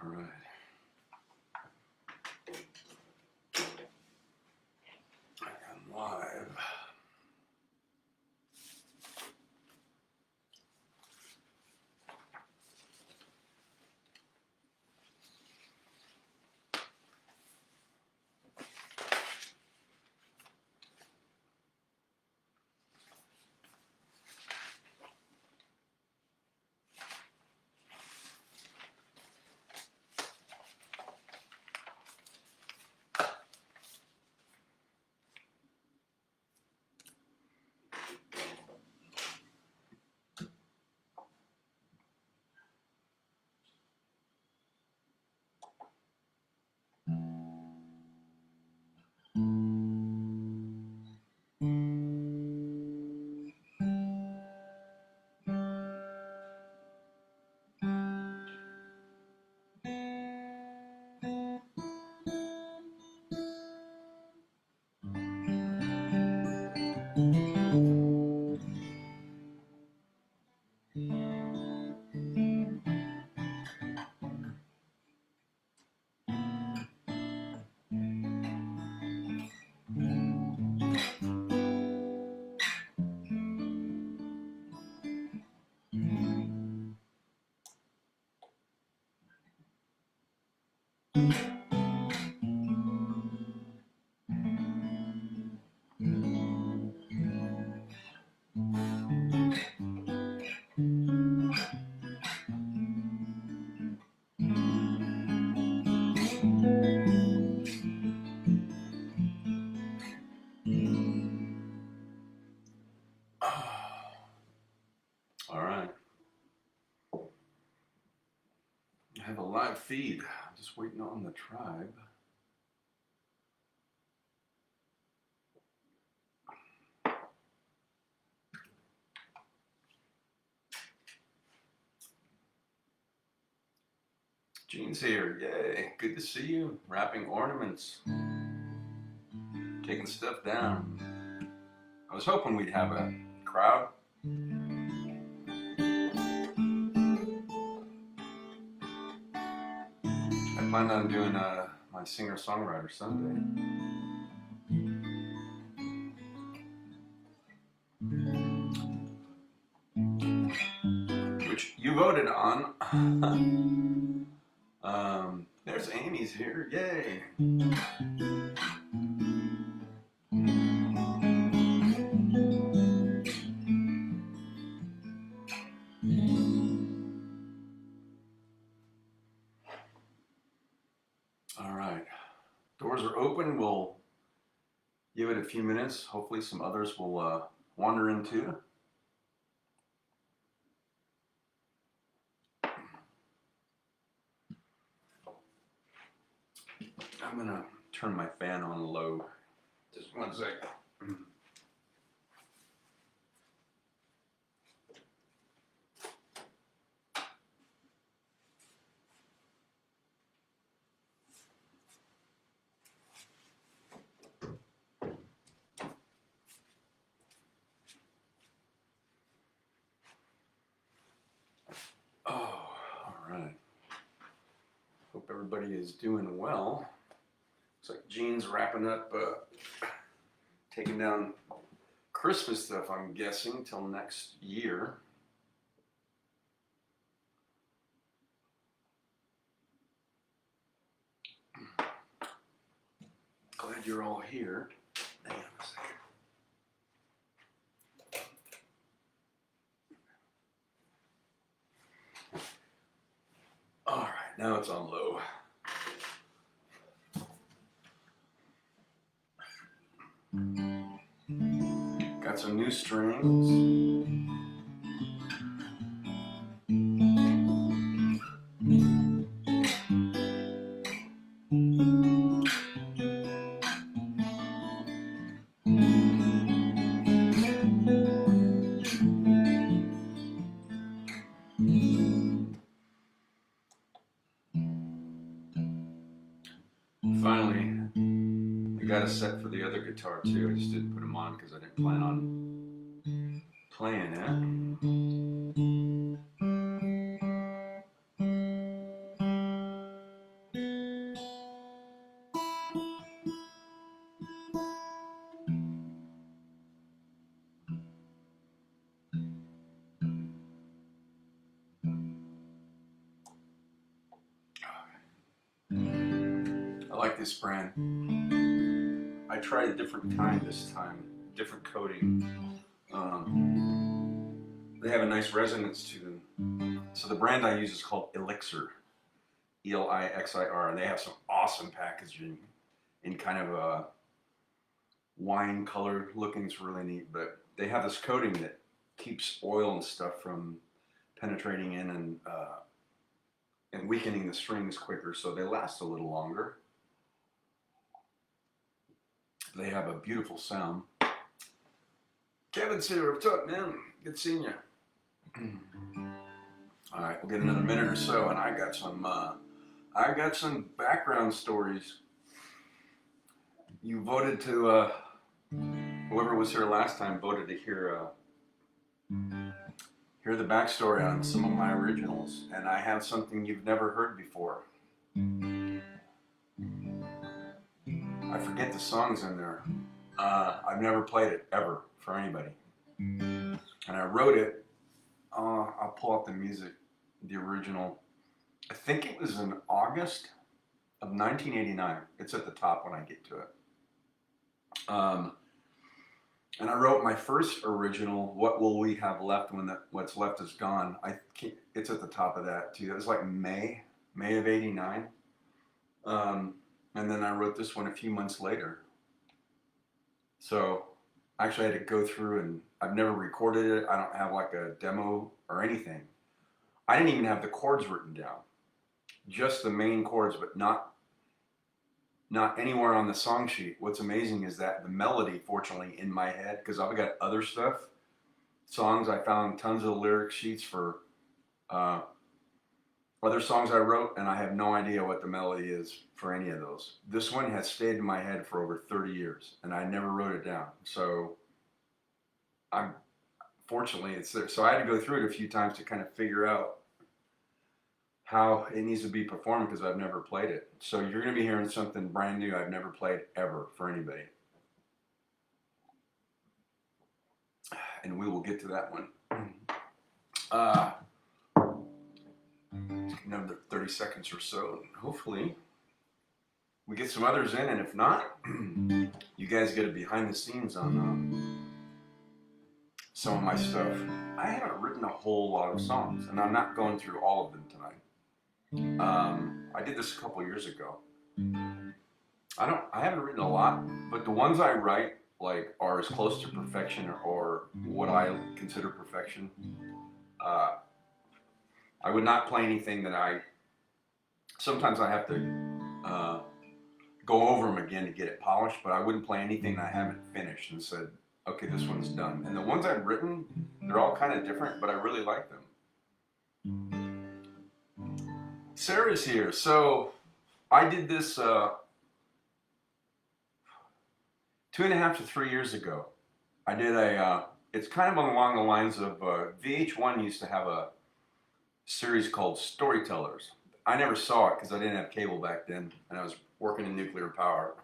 All right. I'm live. All right. I have a live feed. I'm just waiting on the tribe. Jean's here. Yay. Good to see you. Wrapping ornaments. Taking stuff down. I was hoping we'd have a crowd. I planned on doing my singer-songwriter Sunday. Which you voted on. There's Amy's here. Yay. All right. Doors are open. We'll give it a few minutes. Hopefully some others will wander in too. I'm gonna turn my fan on low. Just one second. Oh, all right. Hope everybody is doing well. Looks like Jean's wrapping up, taking down Christmas stuff, I'm guessing, till next year. Glad you're all here. Hang on a second. All right, now it's on low. Got some new strings. Finally, I got a set for the other guitar too. I just didn't put them on because I didn't plan on playing it. like this brand. I tried a different kind this time, different coating. They have a nice resonance to them. So the brand I use is called Elixir, Elixir, and they have some awesome packaging in kind of a wine color looking. It's really neat, but they have this coating that keeps oil and stuff from penetrating in and weakening the strings quicker, so they last a little longer. They have a beautiful sound. Kevin's here. What's up, man? Good seeing you. All right, we'll get another minute or so, and I got some background stories. You voted to whoever was here last time voted to hear the backstory on some of my originals, and I have something you've never heard before. I forget the songs in there. I've never played it ever for anybody, and I wrote it. I'll pull up the music, the original. I think it was in August of 1989. It's at the top when I get to it. And I wrote my first original, What Will We Have Left When What's Left Is Gone. It's at the top of that too. That was like May of '89. And then I wrote this one a few months later. So actually I had to go through, and I've never recorded it. I don't have like a demo or anything. I didn't even have the chords written down. Just the main chords, but not anywhere on the song sheet. What's amazing is that the melody, fortunately, in my head, because I've got other stuff, songs, I found tons of lyric sheets for other songs I wrote, and I have no idea what the melody is for any of those. This one has stayed in my head for over 30 years, and I never wrote it down. So fortunately, it's there. So I had to go through it a few times to kind of figure out how it needs to be performed, because I've never played it. So you're going to be hearing something brand new I've never played ever for anybody. And we will get to that one. Another 30 seconds or so. Hopefully we get some others in, and if not, you guys get a behind the scenes on some of my stuff. I haven't written a whole lot of songs, and I'm not going through all of them tonight. I did this a couple years ago. I haven't written a lot, but the ones I write are as close to perfection or what I consider perfection. I would not play anything that sometimes I have to go over them again to get it polished, but I wouldn't play anything that I haven't finished and said, okay, this one's done. And the ones I've written, they're all kind of different, but I really like them. Sarah's here. So I did this 2.5 to 3 years ago. I did it's kind of along the lines of VH1 used to have a series called Storytellers. I never saw it because I didn't have cable back then, and I was working in nuclear power.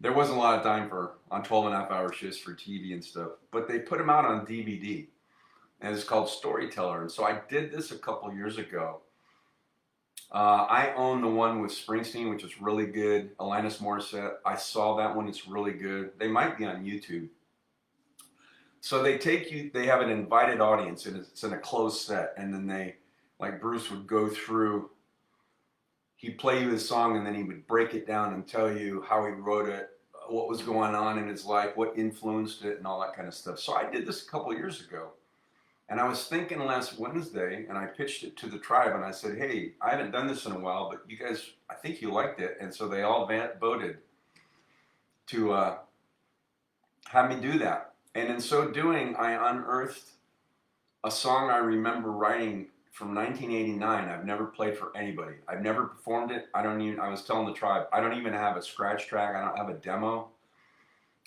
There wasn't a lot of time on 12.5-hour shifts for TV and stuff, but they put them out on DVD, and it's called Storyteller. And so I did this a couple years ago. I own the one with Springsteen, which is really good. Alanis Morissette. I saw that one. It's really good. They might be on YouTube. So they have an invited audience, and it's in a closed set. And then like Bruce would go through, he'd play you his song, and then he would break it down and tell you how he wrote it, what was going on in his life, what influenced it, and all that kind of stuff. So I did this a couple years ago. And I was thinking last Wednesday, and I pitched it to the tribe, and I said, hey, I haven't done this in a while, but you guys, I think you liked it. And so they all voted to have me do that. And in so doing, I unearthed a song I remember writing from 1989. I've never played for anybody. I've never performed it. I was telling the tribe, I don't even have a scratch track. I don't have a demo.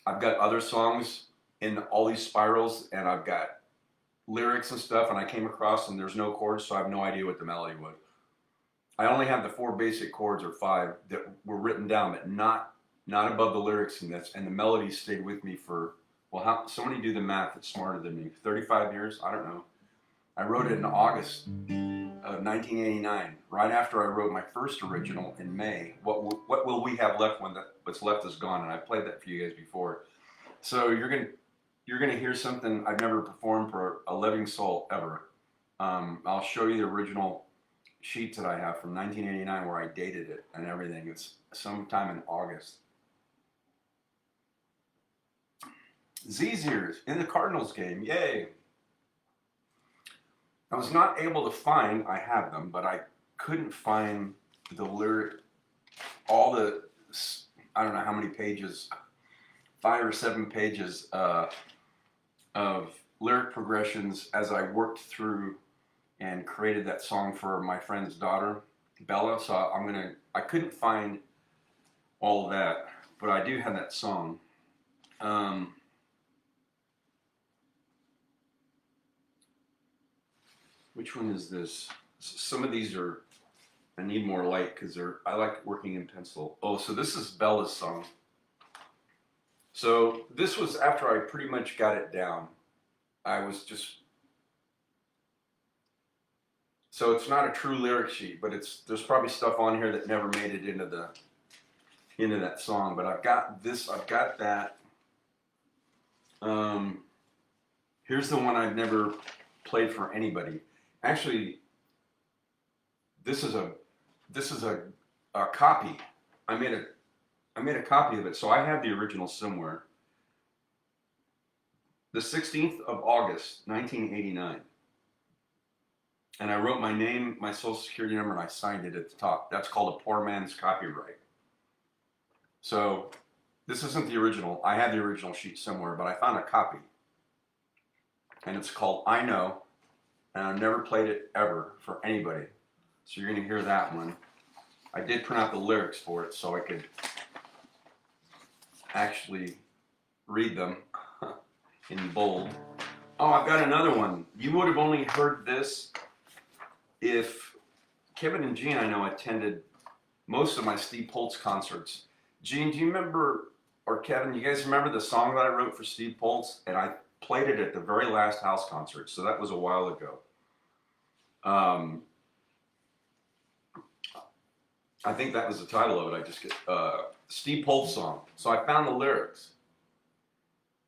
I've got other songs in all these spirals, and I've got lyrics and stuff, and I came across, and there's no chords, so I have no idea what the melody was. I only have the 4 basic chords, or 5, that were written down, but not above the lyrics, and the melody stayed with me for, well, somebody do the math that's smarter than me, 35 years? I don't know. I wrote it in August of 1989, right after I wrote my first original in May. What will we have left when what's left is gone? And I played that for you guys before. So you're gonna hear something I've never performed for a living soul ever. I'll show you the original sheets that I have from 1989 where I dated it and everything. It's sometime in August. Z's ears in the Cardinals game, yay! I was not able to find, I have them, but I couldn't find the lyric, all the, I don't know how many pages, 5 or 7 pages of lyric progressions as I worked through and created that song for my friend's daughter, Bella. So I couldn't find all of that, but I do have that song. Which one is this? Some of these are, I need more light because I like working in pencil. Oh, so this is Bella's song. So this was after I pretty much got it down. I was just, so it's not a true lyric sheet, but there's probably stuff on here that never made it into that song. But I've got this, I've got that. Here's the one I've never played for anybody. Actually, this is a copy. I made a copy of it, so I have the original somewhere. The 16th of August, 1989. And I wrote my name, my social security number, and I signed it at the top. That's called a poor man's copyright. So this isn't the original. I have the original sheet somewhere, but I found a copy. And it's called I Know. And I've never played it ever for anybody. So you're going to hear that one. I did print out the lyrics for it so I could actually read them in bold. Oh, I've got another one. You would have only heard this if Kevin and Gene, I know, attended most of my Steve Poltz concerts. Gene, do you remember, or Kevin, you guys remember the song that I wrote for Steve Poltz? And I played it at the very last house concert, so that was a while ago. I think that was the title of it. I just get Steve Poltz song. So I found the lyrics.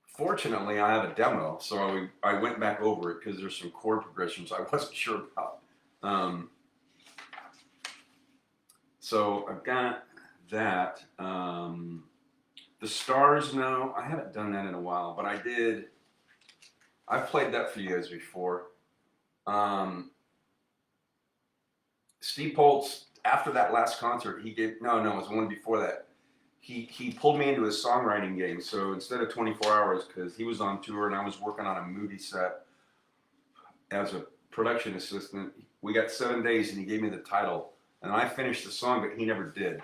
Fortunately, I have a demo, so I went back over it because there's some chord progressions I wasn't sure about. So I've got that. The Stars, no, I haven't done that in a while, but I did. I've played that for you guys before. Steve Poltz, after that last concert, he gave, no, it was one before that. He pulled me into his songwriting game. So instead of 24 hours, because he was on tour and I was working on a movie set as a production assistant, we got 7 days and he gave me the title. And I finished the song, but he never did.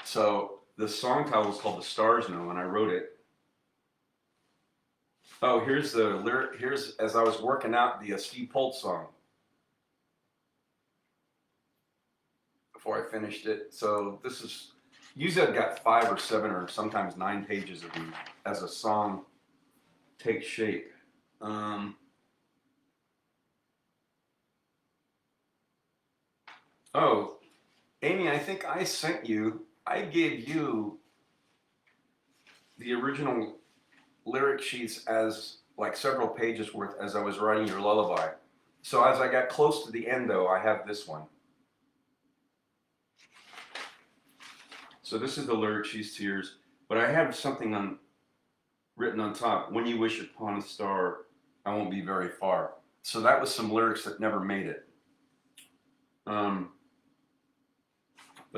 So the song title was called The Stars Know, and I wrote it. Oh, here's the lyric. Here's, as I was working out the Steve Poltz song before I finished it. So this is, usually I've got 5 or 7 or sometimes 9 pages of them as a song takes shape. Oh, Amy, I think I gave you the original lyric sheets as like several pages worth as I was writing your lullaby. So as I got close to the end though, I have this one. So this is the lyric sheets to yours, but I have something written on top. When you wish upon a star, I won't be very far. So that was some lyrics that never made it. But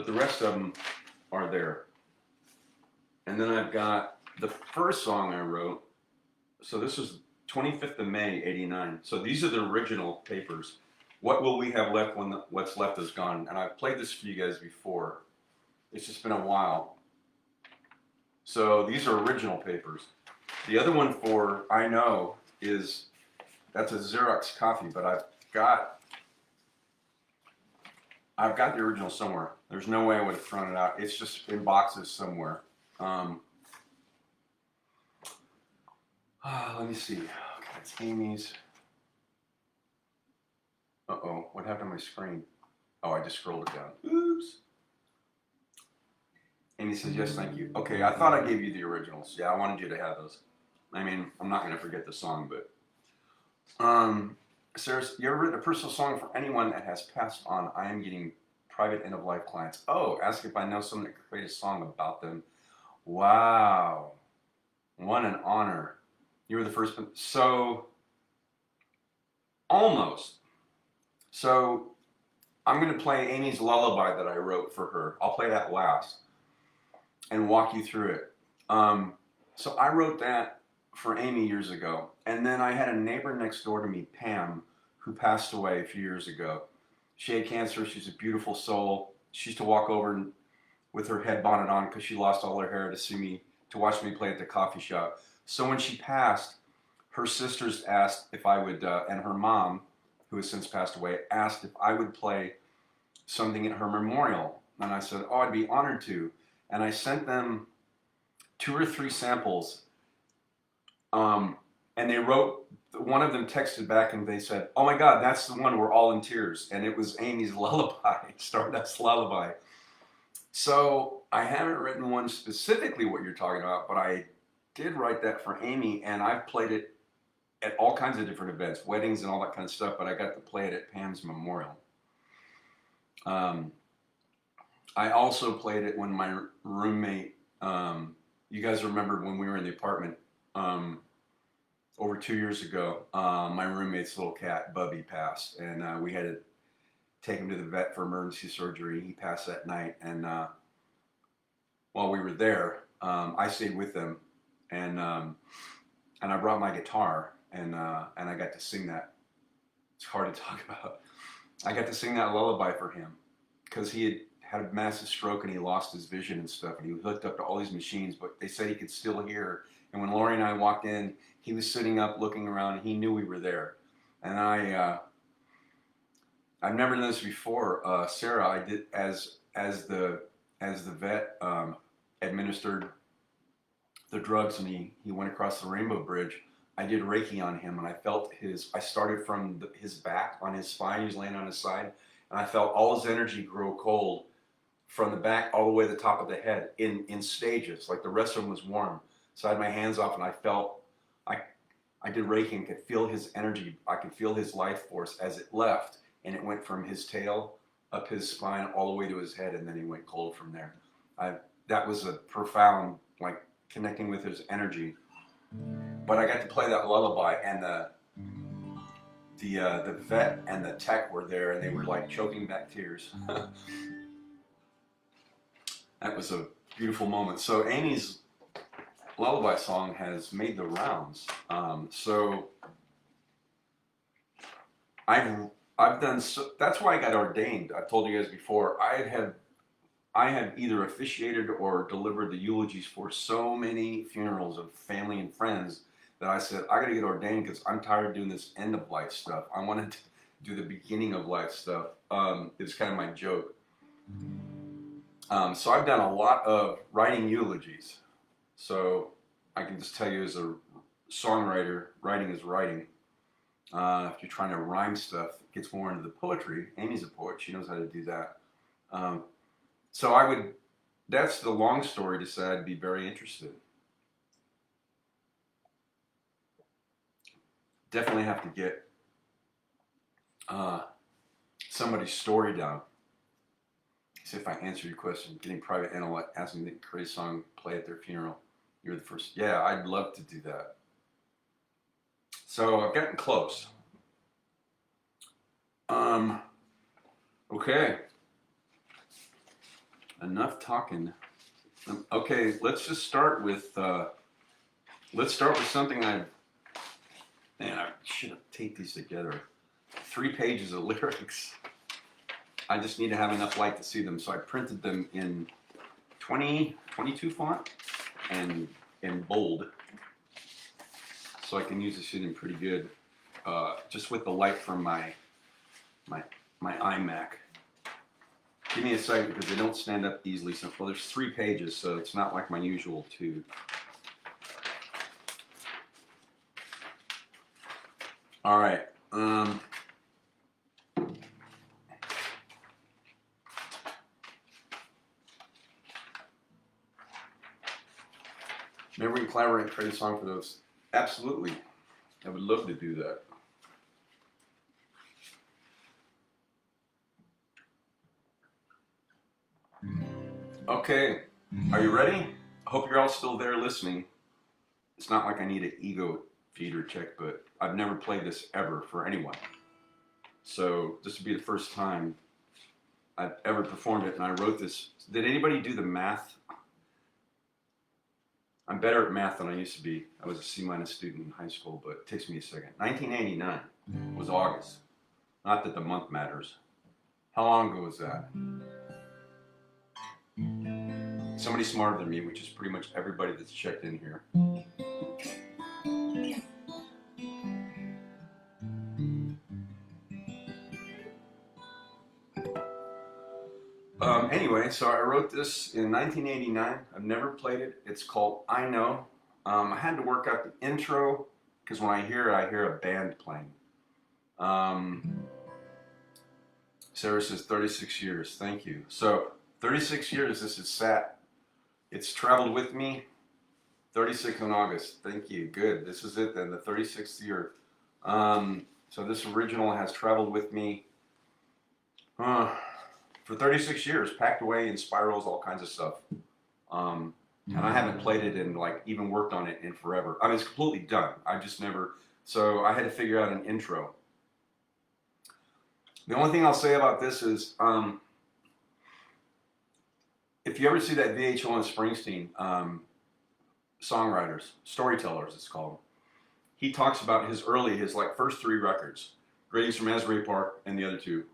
the rest of them are there. And then I've got the first song I wrote. So this was 25th of May, 89. So these are the original papers. What will we have left when what's left is gone? And I've played this for you guys before. It's just been a while. So these are original papers. The other one for I Know that's a Xerox copy, but I've got the original somewhere. There's no way I would have thrown it out. It's just in boxes somewhere. Let me see. Okay. That's Amy's. Uh-oh, what happened to my screen? Oh, I just scrolled it down. Oops. Amy says, yes, thank you. Okay, I thought I gave you the originals. Yeah, I wanted you to have those. I mean, I'm not going to forget the song, but... Sarah, you ever written a personal song for anyone that has passed on? I am getting private end-of-life clients. Oh, ask if I know someone that could create a song about them. Wow. What an honor. You were the first one. So, almost. So, I'm going to play Amy's Lullaby that I wrote for her. I'll play that last and walk you through it. So I wrote that for Amy years ago. And then I had a neighbor next door to me, Pam, who passed away a few years ago. She had cancer. She's a beautiful soul. She used to walk over with her head bonnet on because she lost all her hair to watch me play at the coffee shop. So when she passed, her sisters asked if I would, and her mom, who has since passed away, asked if I would play something at her memorial. And I said, oh, I'd be honored to. And I sent them 2 or 3 samples. And they wrote, one of them texted back and they said, oh my God, that's the one we're all in tears. And it was Amy's Lullaby, Stardust Lullaby. So I haven't written one specifically what you're talking about, but I did write that for Amy, and I've played it at all kinds of different events, weddings and all that kind of stuff, but I got to play it at Pam's memorial. I also played it when my roommate, you guys remember when we were in the apartment over 2 years ago, my roommate's little cat, Bubby, passed, and we had to take him to the vet for emergency surgery. He passed that night, and while we were there, I stayed with them, and I brought my guitar, and I got to sing that. It's hard to talk about. I got to sing that lullaby for him because he had a massive stroke and he lost his vision and stuff, and he was hooked up to all these machines, but they said he could still hear. And when Lori and I walked in, he was sitting up looking around, and he knew we were there. And I've never done this before. Sarah, I did as the vet administered the drugs, and he went across the Rainbow Bridge. I did Reiki on him, and I felt I started from his back on his spine. He was laying on his side, and I felt all his energy grow cold from the back all the way to the top of the head in stages. Like the rest of him was warm. So I had my hands off, and I felt, I did Reiki and could feel his energy. I could feel his life force as it left, and it went from his tail up his spine all the way to his head, and then he went cold from there. That was a profound, like, connecting with his energy. But I got to play that lullaby, and the vet and the tech were there, and they were like choking back tears. That was a beautiful moment. So Amy's lullaby song has made the rounds. So I've done so. That's why I got ordained. I've told you guys before. I have either officiated or delivered the eulogies for so many funerals of family and friends that I said, I got to get ordained because I'm tired of doing this end of life stuff. I wanted to do the beginning of life stuff. It was kind of my joke. So I've done a lot of writing eulogies. So I can just tell you, as a songwriter, writing is writing. If you're trying to rhyme stuff, it gets more into the poetry. Amy's a poet. She knows how to do that. So that's the long story to say I'd be very interested. Definitely have to get somebody's story down. See if I answer your question. Getting private analyte, asking them to create a song, play at their funeral. You're the first. Yeah, I'd love to do that. So I've gotten close. Okay. Enough talking. Okay, let's just start with something man, I should have taped these together. 3 pages of lyrics. I just need to have enough light to see them, so I printed them in 22 font and in bold, so I can use this shit pretty good, just with the light from my iMac. Give me a second because they don't stand up easily. So, well, there's 3 pages, so it's not like my usual 2. All right. Maybe we can collaborate and create a song for those. Absolutely. I would love to do that. Okay. Are you ready? I hope you're all still there listening. It's not like I need an ego feeder check, but I've never played this ever for anyone. So this would be the first time I've ever performed it, and I wrote this. Did anybody do the math? I'm better at math than I used to be. I was a C- student in high school, but it takes me a second. 1989 was August. Not that the month matters. How long ago was that? Somebody smarter than me, which is pretty much everybody that's checked in here. Anyway, so I wrote this in 1989. I've never played it. It's called I Know. I had to work out the intro because when I hear it, I hear a band playing. Sarah says 36 years. Thank you. So 36 years this is sat. It's traveled with me. 36 in August. Thank you. Good. This is it then, the 36th year. So this original has traveled with me for 36 years, packed away in spirals, all kinds of stuff. And I haven't played it and like even worked on it in forever. I mean, it's completely done. I just never, so I had to figure out an intro. The only thing I'll say about this is, if you ever see that VH1 and Springsteen, songwriters, storytellers it's called, he talks about his like first 3 records, Greetings from Asbury Park and the other 2.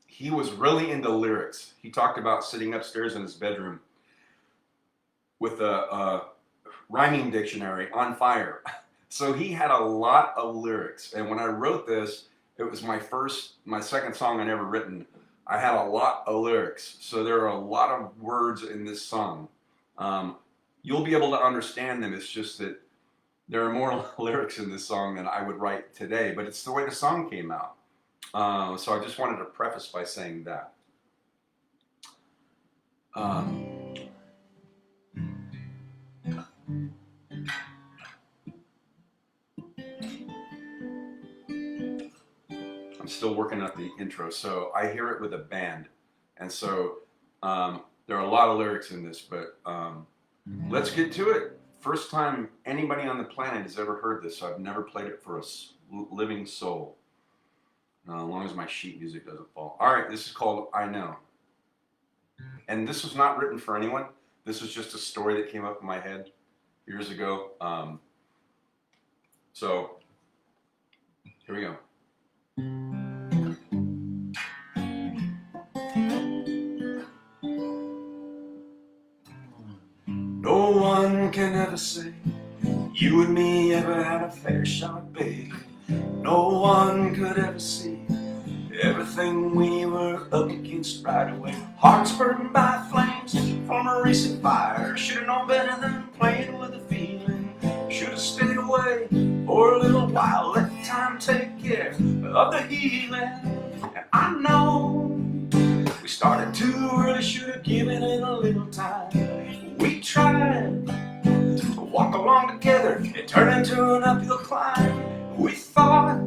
He was really into lyrics. He talked about sitting upstairs in his bedroom with a rhyming dictionary on fire. So he had a lot of lyrics. And when I wrote this, it was my second song I'd ever written. I had a lot of lyrics. So there are a lot of words in this song. You'll be able to understand them. It's just that there are more lyrics in this song than I would write today, but it's the way the song came out. So I just wanted to preface by saying that. I'm still working out the intro, so I hear it with a band, and so there are a lot of lyrics in this, but let's get to it. First time anybody on the planet has ever heard this, so I've never played it for a living soul. As long as my sheet music doesn't fall. All right, this is called I Know. And this was not written for anyone. This was just a story that came up in my head years ago. So, here we go. No one can ever say you and me ever had a fair shot, baby. No one could ever see everything we were up against right away. Hearts burned by flames from a recent fire. Should've known better than playing with a feeling. Should've stayed away for a little while. Let time take care of the healing. And I know we started too early. Should've given it a little time. We tried to walk along together. It turned into an uphill climb. We thought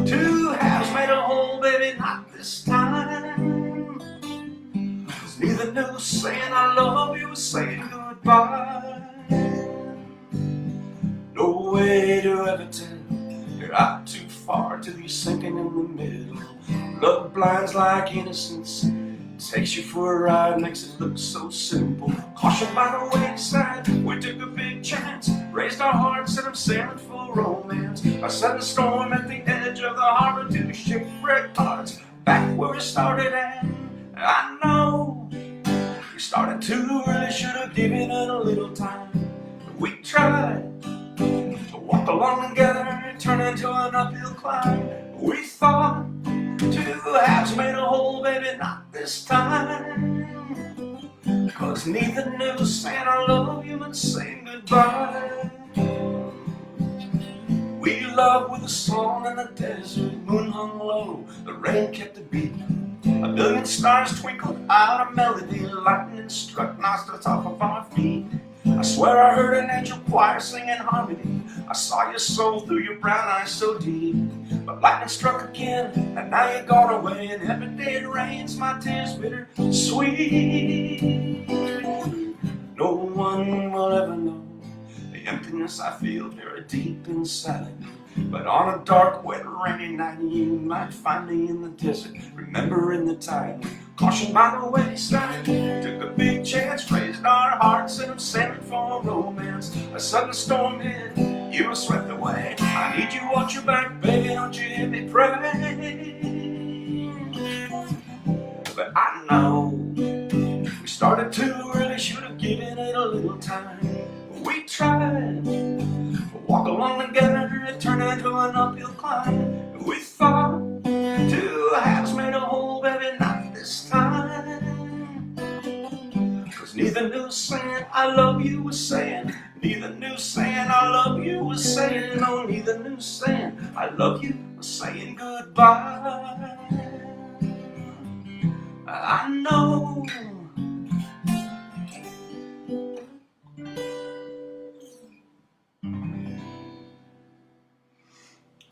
2 halves made a whole, baby, not this time. 'Cause neither knew saying I love you was saying goodbye. No way to ever tell you're out too far till you're sinking in the middle. Love blinds like innocence, takes you for a ride, makes it look so simple. Caution by the wayside, we took a big chance, raised our hearts and I'm sailing full romance. A sudden storm at the edge of the harbor, 2 shipwrecked hearts back where we started at. I know we started too early, should have given it a little time. We tried to walk along together, it turned into an uphill climb. We thought 2 halves made a whole, baby, not this time. 'Cause neither knew saying I love you and saying goodbye. We love with a song in the desert. Moon hung low, the rain kept the beat. A million stars twinkled out a melody. Lightning struck, knocked us off of our feet. I swear I heard an angel choir singing harmony. I saw your soul through your brown eyes so deep. But lightning struck again, and now you're gone away. And every day it rains, my tears bitter sweet. No one will ever know the emptiness I feel buried deep inside. But on a dark, wet, rainy night, you might find me in the desert, remembering the time. Caution by the wayside, took a big chance, raised our hearts, and I'm sailing for a romance. A sudden storm hit, you were swept away. I need you, watch your back, baby, don't you hear me pray? But I know we started too early, should have given it a little time. We tried to walk along together, it turned into an uphill climb. We thought two halves made a whole, baby, not this time. Cause neither knew saying I love you was saying, neither knew saying I love you was saying, no, neither knew saying I love you was saying goodbye. I know.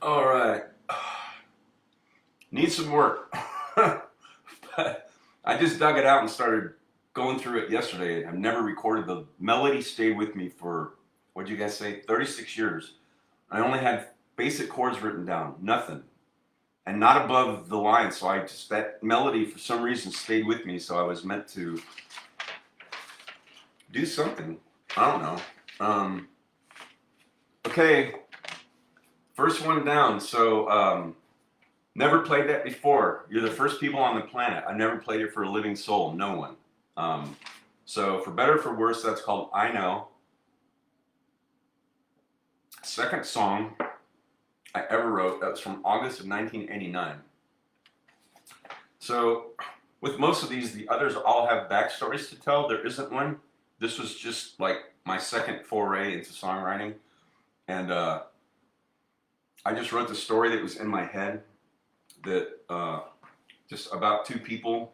All right. Needs some work. But I just dug it out and started going through it yesterday. I've never recorded. The melody stayed with me for, what'd you guys say, 36 years. I only had basic chords written down, nothing. And not above the line, so I just, that melody for some reason stayed with me, so I was meant to do something. I don't know. Okay, first one down. So, never played that before. You're the first people on the planet. I never played it for a living soul, no one. So for better or for worse, that's called I Know. Second song I ever wrote, that was from August of 1989. So with most of these, the others all have backstories to tell. There isn't one. This was just like my second foray into songwriting. And I just wrote the story that was in my head, that just about two people.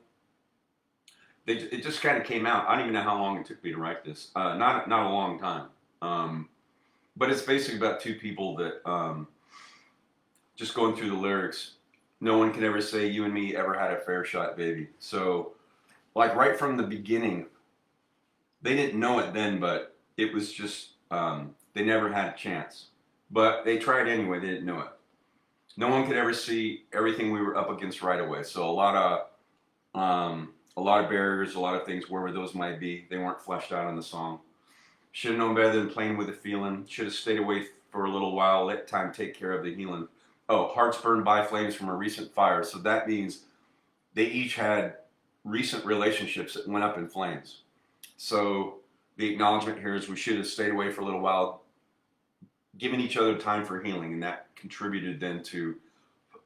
It just kind of came out. I don't even know how long it took me to write this. Not a long time. But it's basically about two people that, just going through the lyrics, no one can ever say you and me ever had a fair shot, baby. So, like right from the beginning, they didn't know it then, but it was just, they never had a chance. But they tried anyway, they didn't know it. No one could ever see everything we were up against right away. So a lot of barriers, a lot of things, wherever those might be, they weren't fleshed out in the song. Should have known better than playing with a feeling. Should have stayed away for a little while, let time take care of the healing. Oh, hearts burned by flames from a recent fire. So that means they each had recent relationships that went up in flames. So the acknowledgement here is we should have stayed away for a little while, giving each other time for healing, and that contributed then to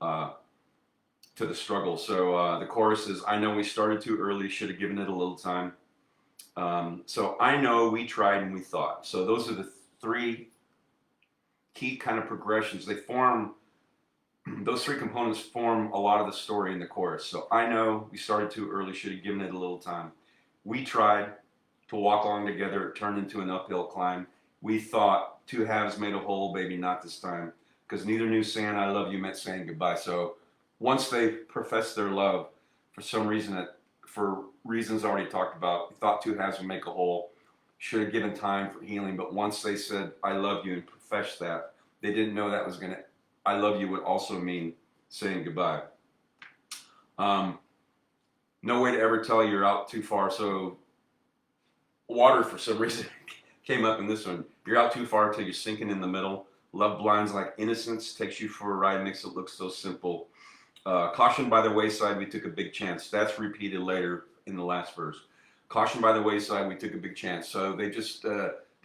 the struggle. So the chorus is, I know we started too early, should have given it a little time. So I know we tried and we thought. So those are the three key kind of progressions. They form, those three components form a lot of the story in the chorus. So I know we started too early, should have given it a little time. We tried to walk along together, it turned into an uphill climb. We thought two halves made a whole, baby, not this time. Because neither knew saying I love you meant saying goodbye. So once they professed their love, for some reason, for reasons already talked about, we thought two halves would make a whole, should have given time for healing. But once they said I love you and professed that, they didn't know that was going to, I love you would also mean saying goodbye. No way to ever tell you're out too far. So water, for some reason, came up in this one. You're out too far till you're sinking in the middle. Love blinds like innocence, takes you for a ride, makes it look so simple. Caution by the wayside, we took a big chance. That's repeated later in the last verse. Caution by the wayside, we took a big chance. So they just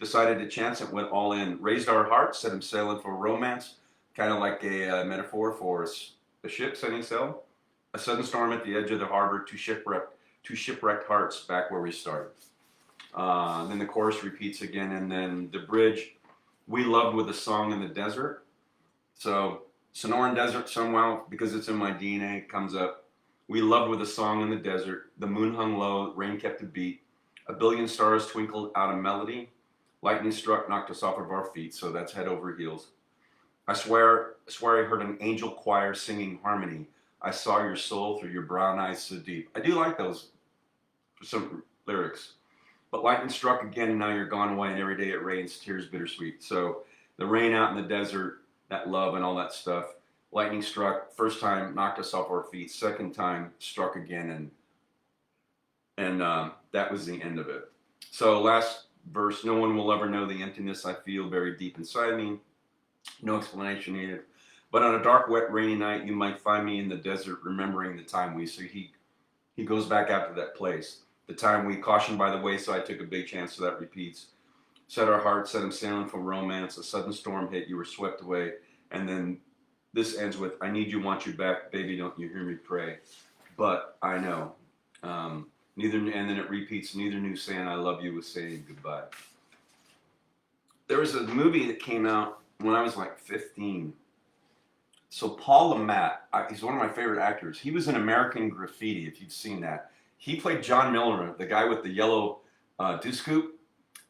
decided to chance it, went all in. Raised our hearts, set them sailing for romance. Kind of like a metaphor for a ship setting sail. A sudden storm at the edge of the harbor, two shipwrecked hearts back where we started. Then the chorus repeats again, and then the bridge, we loved with a song in the desert. So Sonoran Desert somehow, because it's in my DNA, comes up. We loved with a song in the desert. The moon hung low, rain kept a beat. A billion stars twinkled out a melody. Lightning struck, knocked us off of our feet. So that's head over heels. I swear I heard an angel choir singing harmony. I saw your soul through your brown eyes so deep. I do like those for some lyrics. But lightning struck again, and now you're gone away, and every day it rains, tears bittersweet. So the rain out in the desert, that love and all that stuff. Lightning struck, first time knocked us off our feet, second time struck again, and that was the end of it. So last verse, no one will ever know the emptiness I feel buried deep inside me. No explanation needed. But on a dark, wet, rainy night, you might find me in the desert remembering the time we, so he goes back out to that place. The time we cautioned by the way, so I took a big chance, so that repeats. Set our hearts, set him sailing for romance. A sudden storm hit, you were swept away. And then this ends with, I need you, want you back. Baby, don't you hear me pray? But I know. Neither, and then it repeats, neither knew saying I love you was saying goodbye. There was a movie that came out when I was like 15. So Paul Le Mat, he's one of my favorite actors. He was in American Graffiti, if you've seen that. He played John Miller, the guy with the yellow deuce coupe.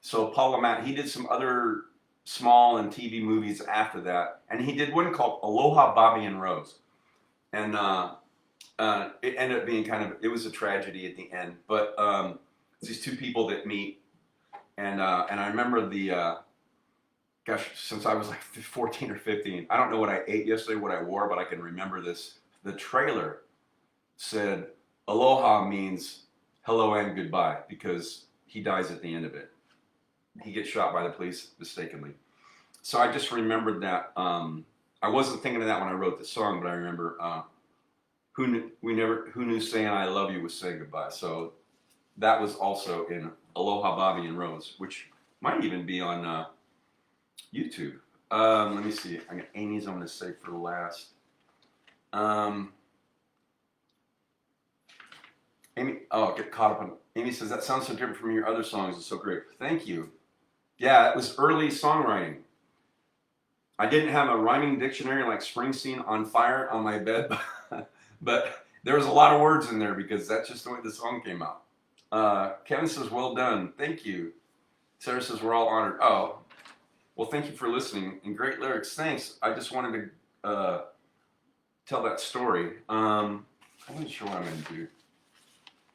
So Paul Le Mat, he did some other small and TV movies after that. And he did one called Aloha, Bobby and Rose. And it ended up being it was a tragedy at the end. But these two people that meet. And I remember since I was like 14 or 15, I don't know what I ate yesterday, what I wore, but I can remember this. The trailer said, Aloha means hello and goodbye, because he dies at the end of it. He gets shot by the police mistakenly. So I just remembered that. I wasn't thinking of that when I wrote the song, but I remember who knew saying I love you was saying goodbye. So that was also in Aloha, Bobby and Rose, which might even be on YouTube. Let me see. I got Amy's I'm going to say for last. Amy, get caught up on. Amy says, that sounds so different from your other songs. It's so great. Thank you. Yeah, it was early songwriting. I didn't have a rhyming dictionary like Springsteen on fire on my bed, but there was a lot of words in there because that's just the way the song came out. Kevin says, well done. Thank you. Sarah says, we're all honored. Oh, well, thank you for listening. And great lyrics. Thanks. I just wanted to tell that story. I wasn't sure what I'm going to do.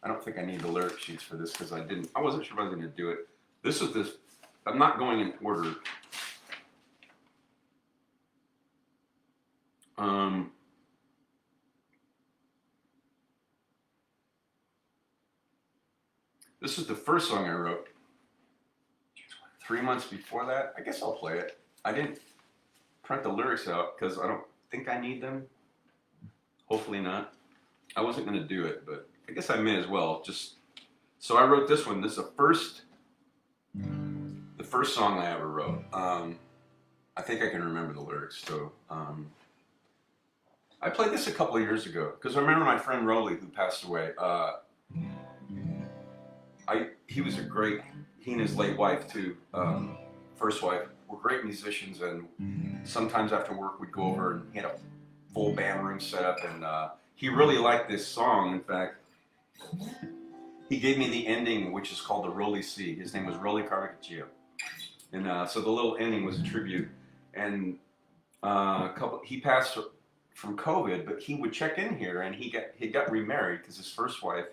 I don't think I need the lyric sheets for this because I wasn't sure if I was going to do it. I'm not going in order. This is the first song I wrote. 3 months before that, I guess I'll play it. I didn't print the lyrics out because I don't think I need them. Hopefully not. I wasn't going to do it, but I guess I may as well. So I wrote this one. This is the first song I ever wrote. I think I can remember the lyrics. So I played this a couple of years ago because I remember my friend Rolly, who passed away. He was he and his late wife too, first wife, were great musicians, and sometimes after work we'd go over and he had a full band room set up, and he really liked this song. In fact, he gave me the ending, which is called the Rolly C. His name was Rolly Carvaccio. And so the little ending was a tribute. And he passed from COVID, but he would check in here, and he got remarried because his first wife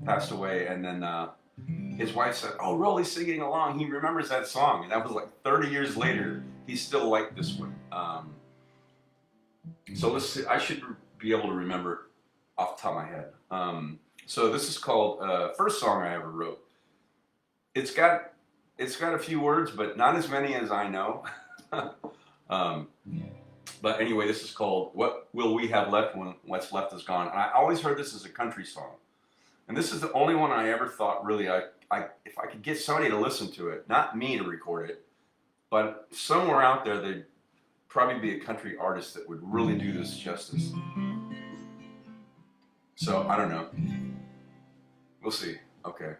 passed away, and then his wife said, "Oh, Rolly's singing along. He remembers that song." And that was like 30 years later. He still liked this one. So let's see. I should be able to remember it off the top of my head. So this is called first song I ever wrote. It's got a few words, but not as many as I know. But anyway, this is called "What Will We Have Left When What's Left Is Gone." And I always heard this as a country song. And this is the only one I ever thought really, if I could get somebody to listen to it, not me to record it, but somewhere out there, there'd probably be a country artist that would really do this justice. So, I don't know. We'll see. Okay.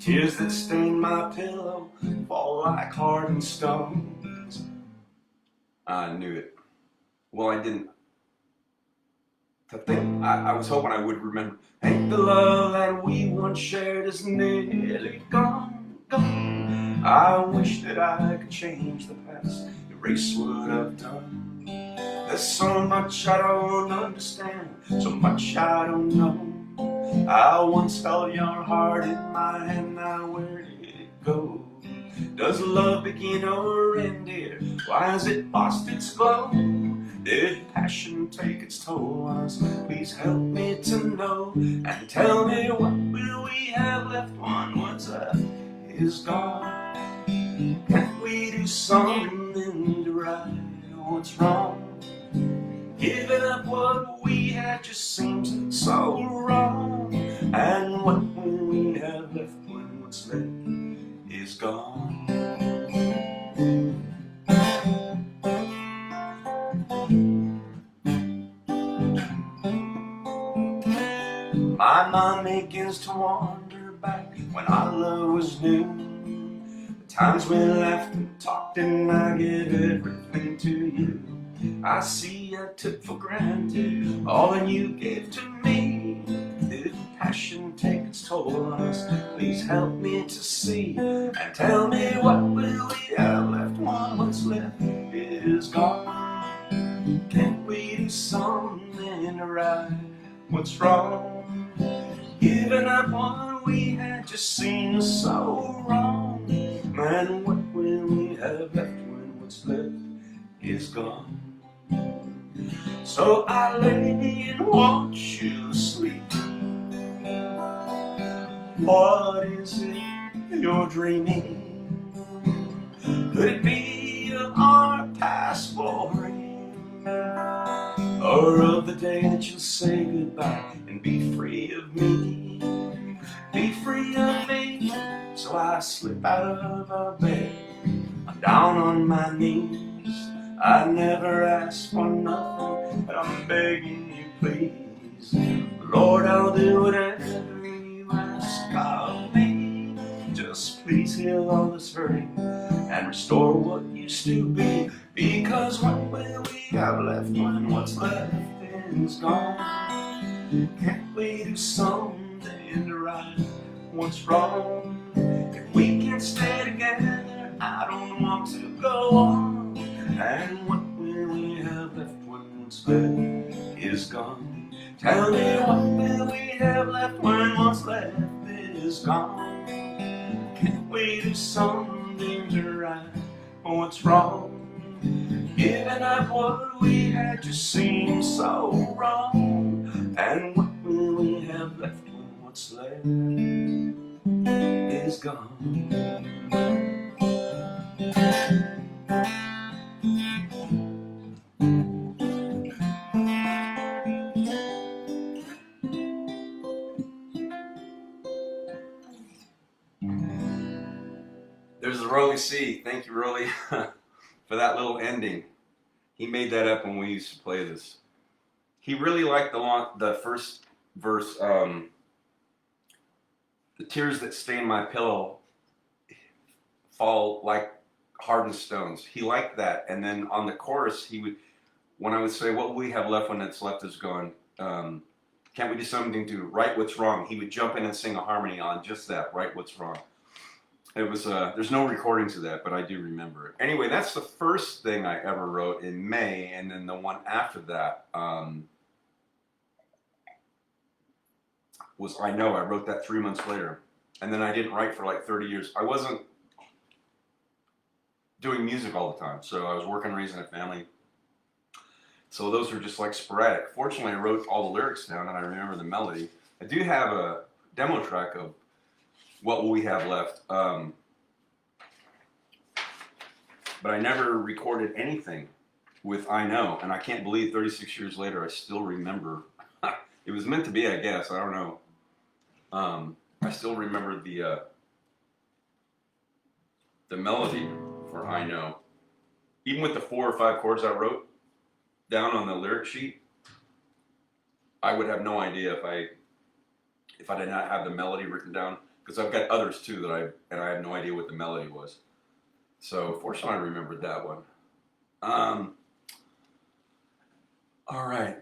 tears that stain my pillow fall like hardened stones. I knew it. Well, I didn't. To think, I was hoping I would remember. Ain't the love that we once shared is nearly gone, gone. I wish that I could change the past, erase what I've done. There's so much I don't understand, so much I don't know. I once held your heart in my hand, now where did it go? Does love begin or end here? Why has it lost its glow? Did passion take its toll on us? Please help me to know, and tell me, what will we have left when what's left is gone? Can't we do something to right what's wrong? Giving up what we had just seems so wrong. And what will we have left when what's left is gone? My mind begins to wander back when our love was new. The times we laughed and talked and I gave everything to you. I see I took for granted all that you gave to me. Did passion take its toll on us? Please help me to see, and tell me, what will we have left when what's left is gone? Can't we do something to right what's wrong? Giving up what we had just seems so wrong. Man, what will we have left when what's left is gone? So I lay and watch you sleep. What is it you're dreaming? Could it be of our past glory, or of the day that you'll say goodbye and be free of me? Be free of me. So I slip out of our bed, I'm down on my knees. I never asked for nothing, but I'm begging you please. Lord, I'll do whatever you ask of me. Just please heal all this hurting and restore what used to be. Because what will we have left when what's left is gone? Can't we do something to right what's wrong? If we can't stay together, I don't want to go on. And what will we have left when what's left is gone? Tell me, what will we have left when what's left is gone? Can't we do something to right what's wrong? Giving up what we had just seems so wrong. And what will we have left when what's left is gone? There's the Rolly C. Thank you, Rolly, for that little ending. He made that up when we used to play this. He really liked the first verse, the tears that stain my pillow fall like hardened stones. He liked that. And then on the chorus, he would, when I would say, what will we have left when it's left is gone? Can't we do something to right what's wrong? He would jump in and sing a harmony on just that, right what's wrong. It was, there's no recordings of that, but I do remember it. Anyway, that's the first thing I ever wrote in May, and then the one after that was I Know. I wrote that 3 months later, and then I didn't write for like 30 years. I wasn't doing music all the time, so I was working, raising a family. So those were just like sporadic. Fortunately, I wrote all the lyrics down, and I remember the melody. I do have a demo track of What Will We Have Left? But I never recorded anything with I Know, and I can't believe 36 years later I still remember. It was meant to be, I guess. I don't know. I still remember the melody for I Know. Even with the 4 or 5 chords I wrote down on the lyric sheet, I would have no idea if I did not have the melody written down. because I've got others too that I had no idea what the melody was. So fortunately I remembered that one. All right.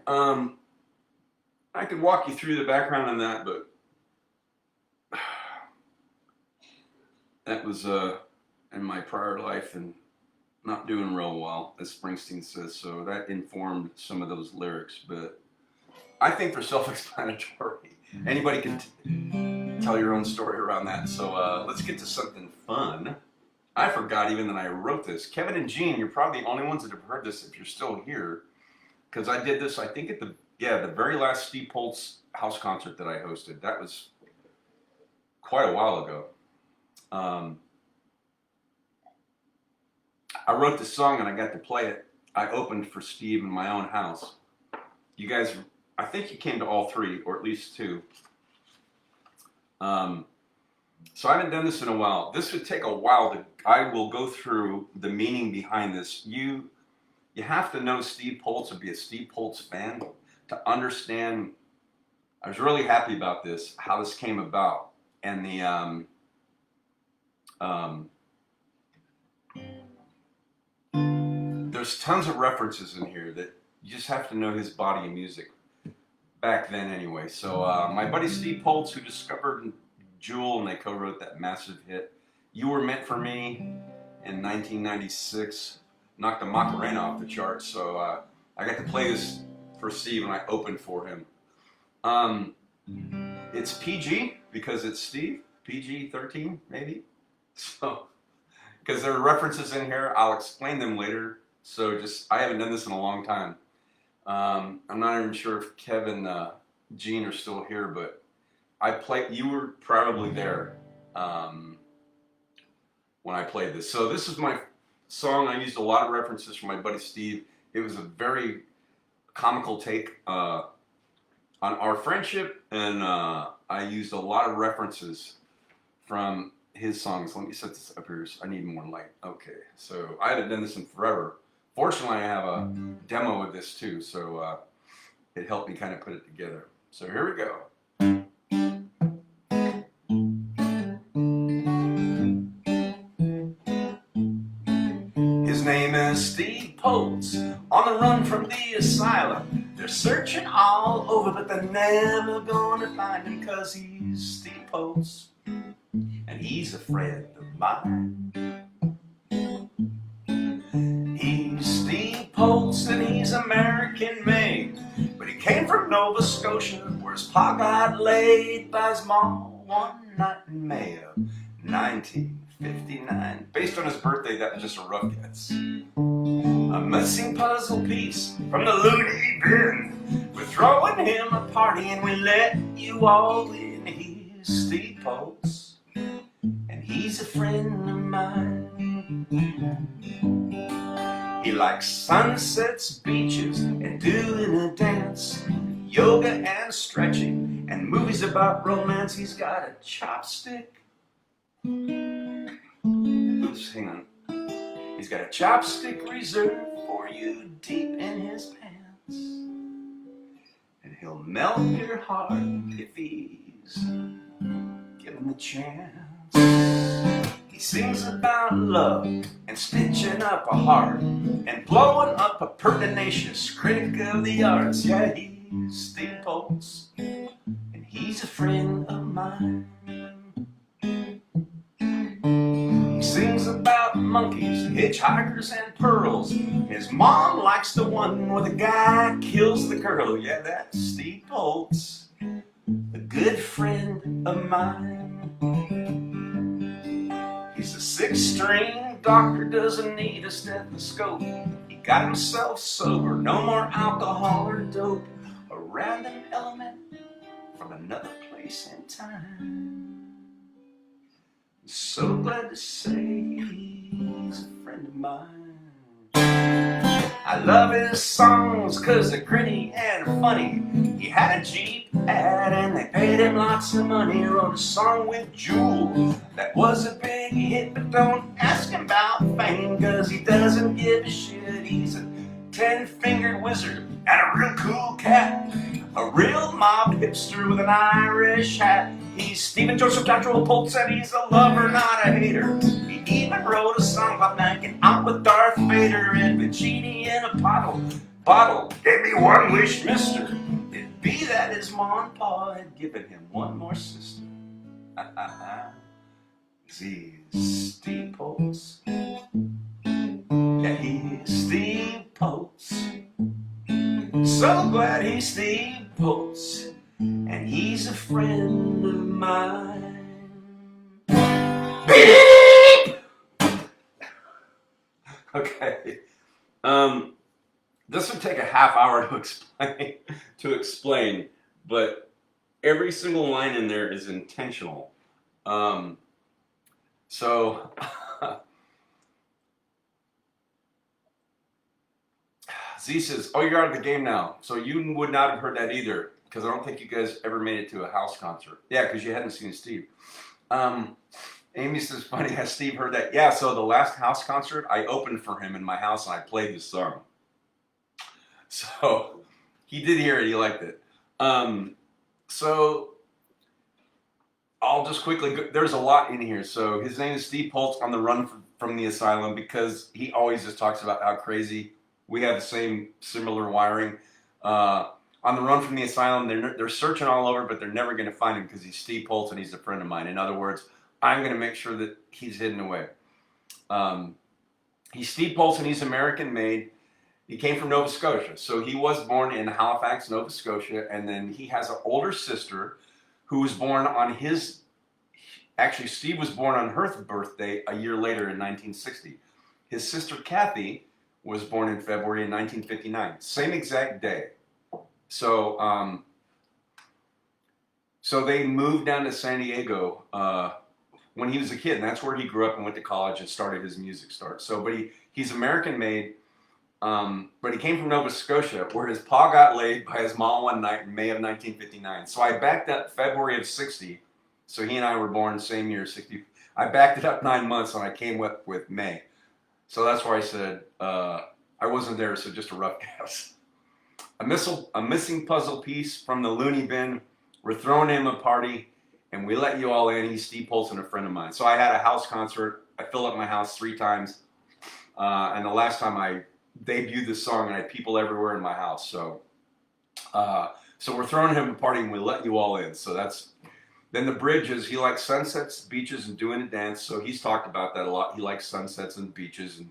I could walk you through the background on that, but that was in my prior life and not doing real well, as Springsteen says, so that informed some of those lyrics, but I think they're self-explanatory. Anybody can tell your own story around that. So let's get to something fun. I forgot even that I wrote this. Kevin and Gene, you're probably the only ones that have heard this if you're still here, because I did this, I think, at the very last Steve Poltz house concert that I hosted. That was quite a while ago. I wrote this song and I got to play it. I opened for Steve in my own house. You guys, I think you came to all three, or at least two. So I haven't done this in a while. This would take a while. I will go through the meaning behind this. You have to know Steve Poltz or be a Steve Poltz fan to understand. I was really happy about this, how this came about, and the there's tons of references in here that you just have to know his body of music back then anyway. So my buddy Steve Poltz, who discovered Jewel, and they co-wrote that massive hit, You Were Meant for Me, in 1996, knocked the Macarena off the charts. So I got to play this for Steve and I opened for him. It's PG because it's Steve, PG-13 maybe. So, because there are references in here, I'll explain them later. So I haven't done this in a long time. I'm not even sure if Kevin, Gene are still here, but you were probably there when I played this. So this is my song. I used a lot of references from my buddy Steve. It was a very comical take on our friendship, and I used a lot of references from his songs. Let me set this up here. I need more light. Okay, so I haven't done this in forever. Fortunately, I have a demo of this too, so it helped me kind of put it together. So here we go. His name is Steve Poltz, on the run from the asylum. They're searching all over, but they're never gonna find him, 'cause he's Steve Poltz, and he's a friend of mine. He's Steve Poltz, and he's American made, but he came from Nova Scotia, where his pa got laid by his mom one night in May of 1959. Based on his birthday, that was just a rough guess. A missing puzzle piece from the loony bin. We're throwing him a party and we let you all in. He's Steve Poltz, and he's a friend of mine. He likes sunsets, beaches, and doing a dance, yoga and stretching, and movies about romance. He's got a chopstick. Oops, hang on. He's got a chopstick reserved for you deep in his pants, and he'll melt your heart if he's given the chance. He sings about love and stitching up a heart and blowing up a pertinacious critic of the arts. Yeah, he's Steve Poltz, and he's a friend of mine. He sings about monkeys, hitchhikers, and pearls. His mom likes the one where the guy kills the girl. Yeah, that's Steve Poltz, a good friend of mine. He's a 6-string doctor, doesn't need a stethoscope. He got himself sober, no more alcohol or dope. A random element from another place and time. So glad to say he's a friend of mine. I love his songs 'cause they're gritty and funny. He had a Jeep ad and they paid him lots of money. He wrote a song with Jewel that was a big hit, but don't ask him about fame 'cause he doesn't give a shit. He's a 10-fingered wizard and a real cool cat, a real mob hit hipster with an Irish hat. He's Stephen Joseph Doctoral Pulse, and he's a lover, not a hater. He even wrote a song about making out with Darth Vader and a genie in a bottle. Give me one wish, mister. It'd be that his mom and pa had given him one more sister. He's Steve Pulse. Yeah, he's Steve Pulse. So glad he's Steve Pulse, and he's a friend of mine. Beep! Okay. This would take a half hour to explain, but every single line in there is intentional. So Z says, oh, you're out of the game now. So you would not have heard that either, because I don't think you guys ever made it to a house concert. Yeah, because you hadn't seen Steve. Amy says, funny, has Steve heard that? Yeah, so the last house concert, I opened for him in my house and I played this song. So he did hear it, he liked it. So I'll just quickly go, there's a lot in here. So his name is Steve Pulse, on the run from the asylum, because he always just talks about how crazy we have the similar wiring. On the run from the asylum, they're searching all over, but they're never going to find him because he's Steve Pulse and he's a friend of mine. In other words, I'm going to make sure that he's hidden away. He's Steve Pulse and he's American made. He came from Nova Scotia. So he was born in Halifax, Nova Scotia, and then he has an older sister who was born on actually Steve was born on her birthday a year later in 1960. His sister Kathy was born in February in 1959, same exact day. So, so they moved down to San Diego when he was a kid, and that's where he grew up and went to college and started his music start. So, but he's American made, but he came from Nova Scotia, where his pa got laid by his mom one night in May of 1959. So I backed up February of 60. So he and I were born the same year, 60. I backed it up 9 months and I came up with May. So that's why I said I wasn't there, so just a rough guess. A missing puzzle piece from the loony bin. We're throwing him a party, and we let you all in. He's Steve Pulse and a friend of mine. So I had a house concert. I filled up my house 3 times. And the last time I debuted this song, and I had people everywhere in my house. So so we're throwing him a party, and we let you all in. So that's... Then the bridge is, he likes sunsets, beaches, and doing a dance. So he's talked about that a lot. He likes sunsets and beaches, and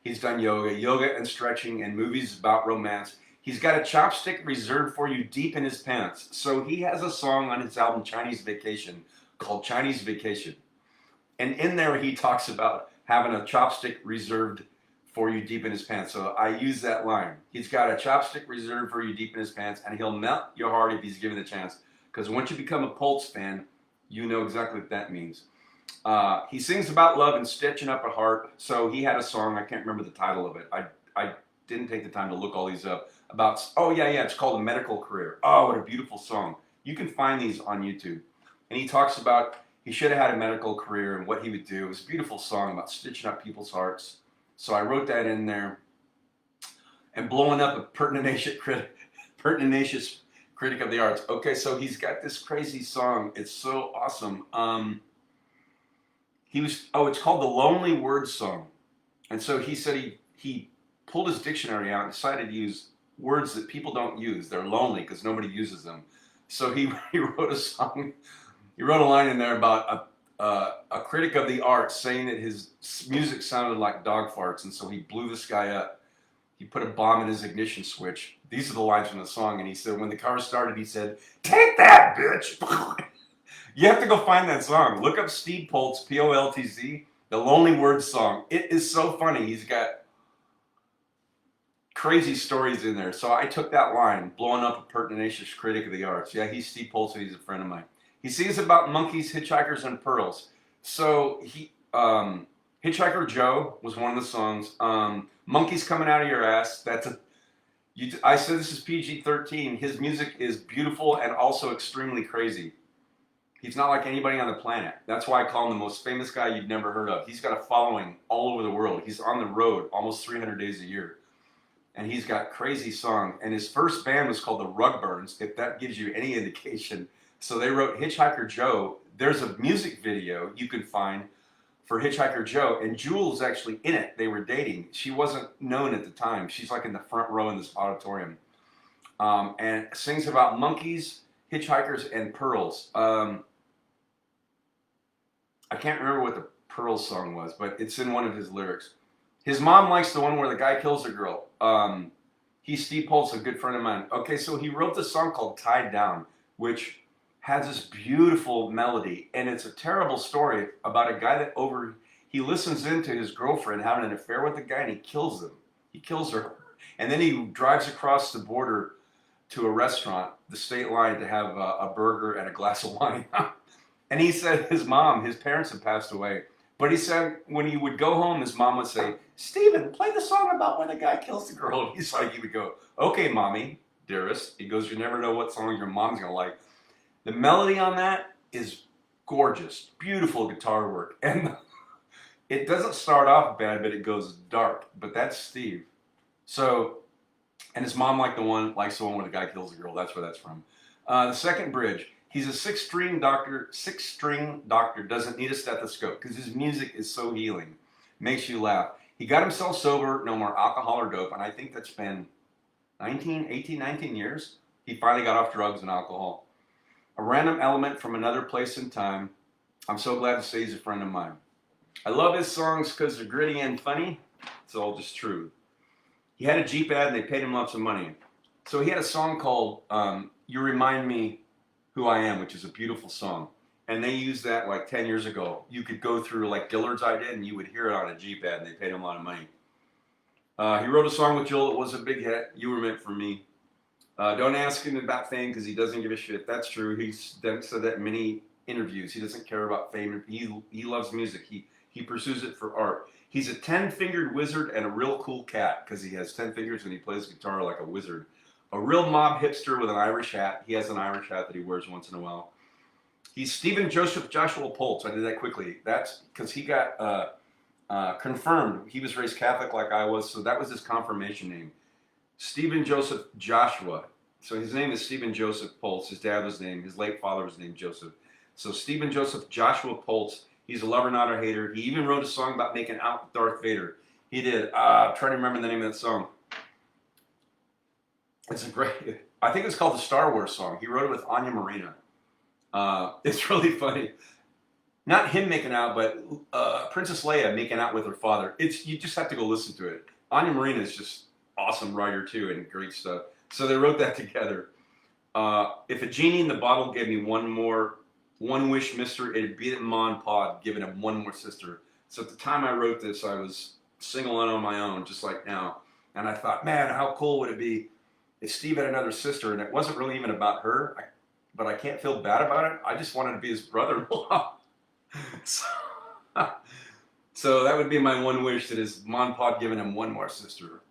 he's done yoga and stretching, and movies about romance. He's got a chopstick reserved for you deep in his pants. So he has a song on his album Chinese Vacation called Chinese Vacation. And in there he talks about having a chopstick reserved for you deep in his pants. So I use that line. He's got a chopstick reserved for you deep in his pants, and he'll melt your heart if he's given the chance. Because once you become a Pulse fan, you know exactly what that means. He sings about love and stitching up a heart. So he had a song, I can't remember the title of it. I didn't take the time to look all these up. About, oh yeah, it's called A Medical Career. Oh, what a beautiful song. You can find these on YouTube. And he talks about he should have had a medical career and what he would do. It was a beautiful song about stitching up people's hearts. So I wrote that in there. And blowing up a pertinacious critic of the arts. Okay, so he's got this crazy song. It's so awesome. It's called the Lonely Words Song. And so he said he pulled his dictionary out and decided to use words that people don't use. They're lonely because nobody uses them. So he wrote a song. He wrote a line in there about a critic of the arts saying that his music sounded like dog farts, and so he blew this guy up. He put a bomb in his ignition switch. These are the lines from the song, and he said, when the car started, he said, "Take that, bitch!" You have to go find that song. Look up Steve Pulse, P-O-L-T-Z, the Lonely Words song. It is so funny. He's got crazy stories in there. So I took that line, blowing up a pertinacious critic of the arts. Yeah, he's Steve Pulse, and he's a friend of mine. He sings about monkeys, hitchhikers, and pearls. So Hitchhiker Joe was one of the songs. Monkeys Coming Out of Your Ass. I said this is PG-13. His music is beautiful and also extremely crazy. He's not like anybody on the planet. That's why I call him the most famous guy you've never heard of. He's got a following all over the world. He's on the road almost 300 days a year. and he's got crazy song. And his first band was called the Rugburns, if that gives you any indication. So they wrote Hitchhiker Joe. There's a music video you can find for Hitchhiker Joe, and Jewel's actually in it. They were dating. She wasn't known at the time. She's like in the front row in this auditorium, and sings about monkeys, hitchhikers, and pearls. I can't remember what the Pearls song was, but it's in one of his lyrics. His mom likes the one where the guy kills a girl. He's Steve Poltz, a good friend of mine. Okay, so he wrote this song called Tied Down, which has this beautiful melody, and it's a terrible story about a guy that he listens into his girlfriend having an affair with a guy, and he kills him. He kills her, and then he drives across the border to a restaurant, the state line, to have a burger and a glass of wine. And he said his parents had passed away, but he said when he would go home, his mom would say, "Steven, play the song about when a guy kills the girl." And he would go, "Okay, mommy, dearest." He goes, "You never know what song your mom's gonna like." The melody on that is gorgeous, beautiful guitar work, and it doesn't start off bad, but it goes dark. But that's Steve. So, and his mom likes the one where the guy kills the girl. That's where that's from. The second bridge. He's a six-string doctor. Six-string doctor doesn't need a stethoscope because his music is so healing, makes you laugh. He got himself sober, no more alcohol or dope, and I think that's been 19 years. He finally got off drugs and alcohol. A random element from another place and time. I'm so glad to say he's a friend of mine. I love his songs because they're gritty and funny. It's all just true. He had a Jeep ad and they paid him lots of money. So he had a song called You Remind Me Who I Am, which is a beautiful song. And they used that like 10 years ago. You could go through like Dillard's I did and you would hear it on a Jeep ad and they paid him a lot of money. He wrote a song with Joel that was a big hit, You Were Meant For Me. Don't ask him about fame because he doesn't give a shit. That's true. He's said that in many interviews. He doesn't care about fame. He loves music. He pursues it for art. He's a 10-fingered wizard and a real cool cat because he has 10 fingers and he plays guitar like a wizard. A real mob hipster with an Irish hat. He has an Irish hat that he wears once in a while. He's Stephen Joseph Joshua Poltz. I did that quickly. That's because he got confirmed. He was raised Catholic like I was, so that was his confirmation name. Stephen Joseph Joshua. So his name is Stephen Joseph Poltz. His dad was named, his late father was named Joseph. So Stephen Joseph Joshua Poltz. He's a lover, not a hater. He even wrote a song about making out with Darth Vader. He did. I'm trying to remember the name of that song. It's a great, I think it's called the Star Wars song. He wrote it with Anya Marina. It's really funny. Not him making out, but Princess Leia making out with her father. You just have to go listen to it. Anya Marina is just awesome writer too and great stuff. So they wrote that together. If a genie in the bottle gave me one wish, mister, it'd be that Mon Pod giving him one more sister. So at the time I wrote this, I was single and on my own, just like now. And I thought, man, how cool would it be if Steve had another sister? And it wasn't really even about her, but I can't feel bad about it. I just wanted to be his brother-in-law. So that would be my one wish, that is Mon Pod giving him one more sister.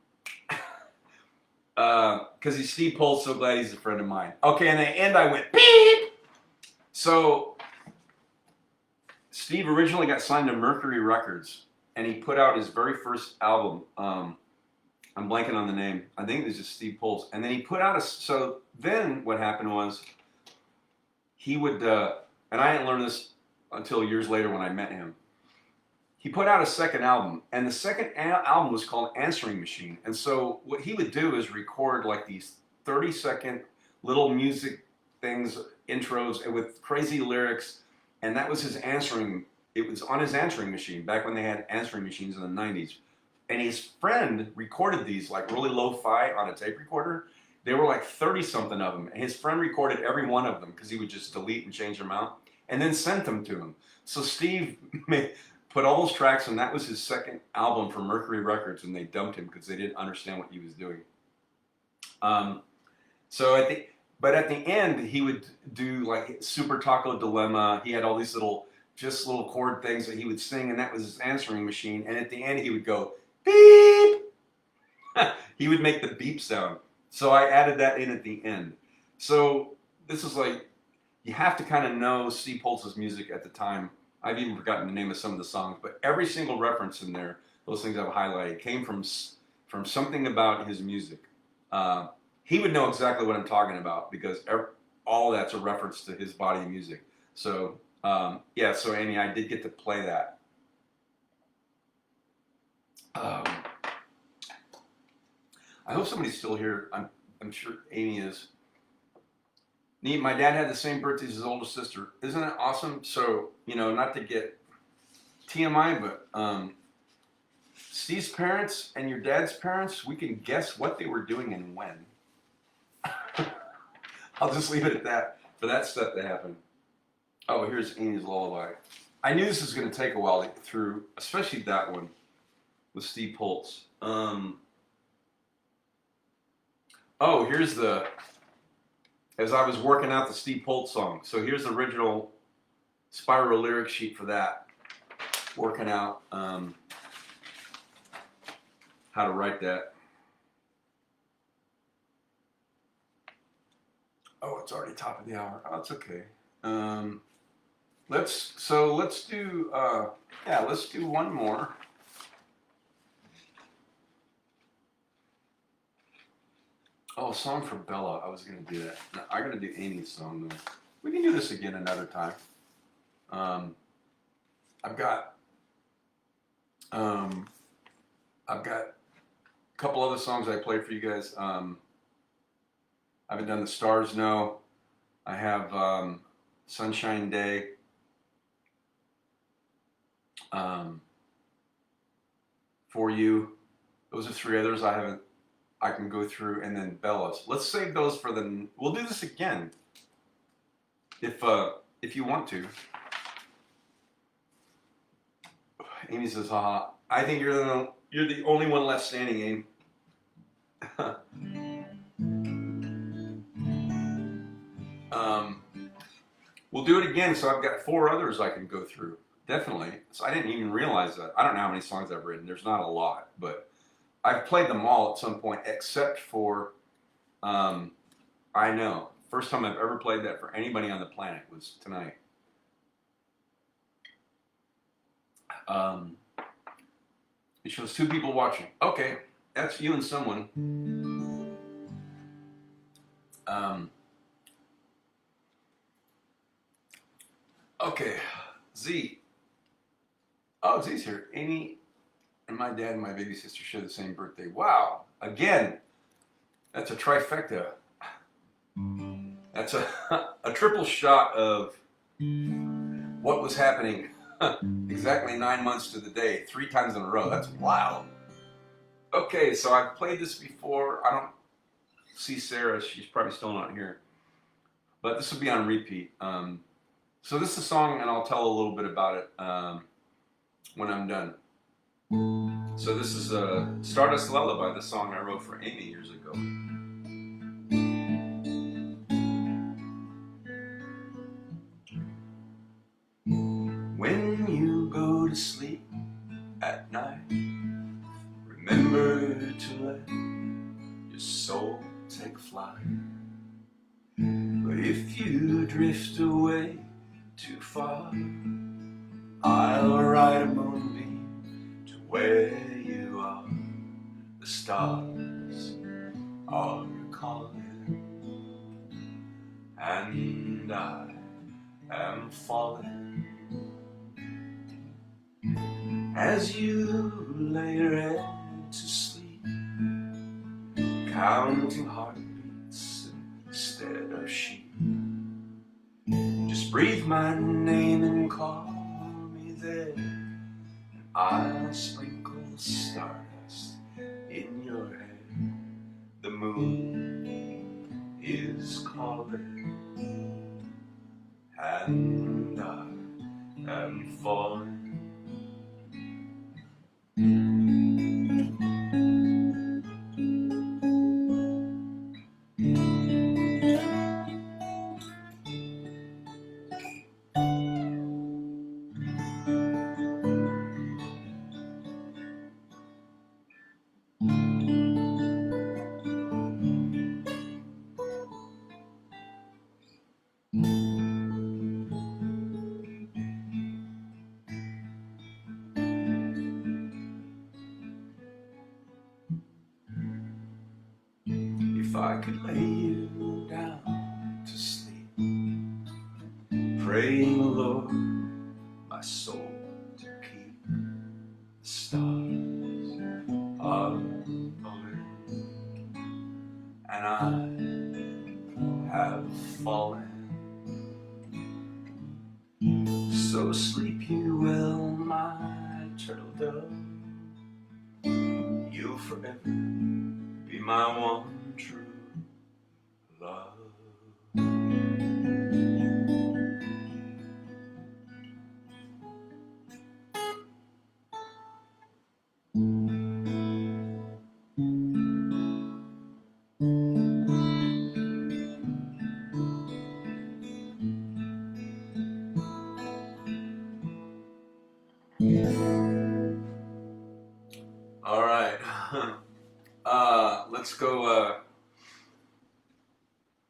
Because he's Steve Poltz, so glad he's a friend of mine. Okay, and at the end I went beep. So Steve originally got signed to Mercury Records, and he put out his very first album. I'm blanking on the name. I think it was just Steve Poltz. And then he put out so then what happened was he would, and I didn't learn this until years later when I met him. He put out a second album, and the second album was called Answering Machine. And so what he would do is record like these 30-second little music things, intros with crazy lyrics, and that was his answering. It was on his answering machine back when they had answering machines in the 90s. And his friend recorded these like really lo-fi on a tape recorder. There were like 30-something of them, and his friend recorded every one of them because he would just delete and change them out, and then sent them to him. So Steve put all those tracks, and that was his second album for Mercury Records, and they dumped him because they didn't understand what he was doing. But at the end, he would do like Super Taco Dilemma. He had all these little chord things that he would sing, and that was his answering machine. And at the end, he would go beep. He would make the beep sound. So I added that in at the end. So this is like, you have to kind of know Steve Poltz's music at the time. I've even forgotten the name of some of the songs, but every single reference in there, those things I've highlighted, came from from something about his music. He would know exactly what I'm talking about because all that's a reference to his body of music. So yeah, so Amy, I did get to play that. I hope somebody's still here. I'm sure Amy is. Neat. My dad had the same birthday as his older sister. Isn't that awesome? So, you know, not to get TMI, but Steve's parents and your dad's parents, we can guess what they were doing and when. I'll just leave it at that for that stuff to happen. Oh, here's Amy's lullaby. I knew this was going to take a while to get through, especially that one with Steve Poltz. Oh, here's the, as I was working out the Steve Poltz song. So here's the original Spiral lyric sheet for that. Working out how to write that. Oh, it's already top of the hour. Oh, it's okay. Let's do let's do one more. Oh, a song for Bella. I was gonna do that. No, I'm gonna do Amy's song though. We can do this again another time. I've got a couple other songs I played for you guys. I haven't done The Stars Know. I have Sunshine Day. For You. Those are three others I can go through, and then Bella's. Let's save those for the. We'll do this again if you want to. Amy says, "Haha, I think you're the only one left standing, Amy." We'll do it again. So I've got 4 others I can go through. Definitely. So I didn't even realize that. I don't know how many songs I've written. There's not a lot, but I've played them all at some point, except for I Know. First time I've ever played that for anybody on the planet was tonight. It shows 2 people watching. Okay, that's you and someone. Okay, Z. Oh, Z's here. Amy and my dad and my baby sister share the same birthday. Wow. Again, that's a trifecta. That's a triple shot of what was happening exactly 9 months to the day, 3 times in a row. That's wild. Okay, so I've played this before. I don't see Sarah. She's probably still not here. But this will be on repeat. So this is a song, and I'll tell a little bit about it when I'm done. So this is Stardust Lullaby, the song I wrote for Amy years ago. When you go to sleep at night, remember to let your soul take flight. But if you drift away too far, I'll ride a moonbeam to where you are. The stars are calling, and I am falling. As you lay red to sleep, counting heartbeats instead of sheep, just breathe my name and call me there, and I'll sprinkle stardust in your hair. The moon is calling, and I am falling. If I could lay you down to sleep, praying, Lord, my soul to keep the stars of blue, and I have fallen. So sleep you well, my turtle dove. You'll forever be my one true love. All right.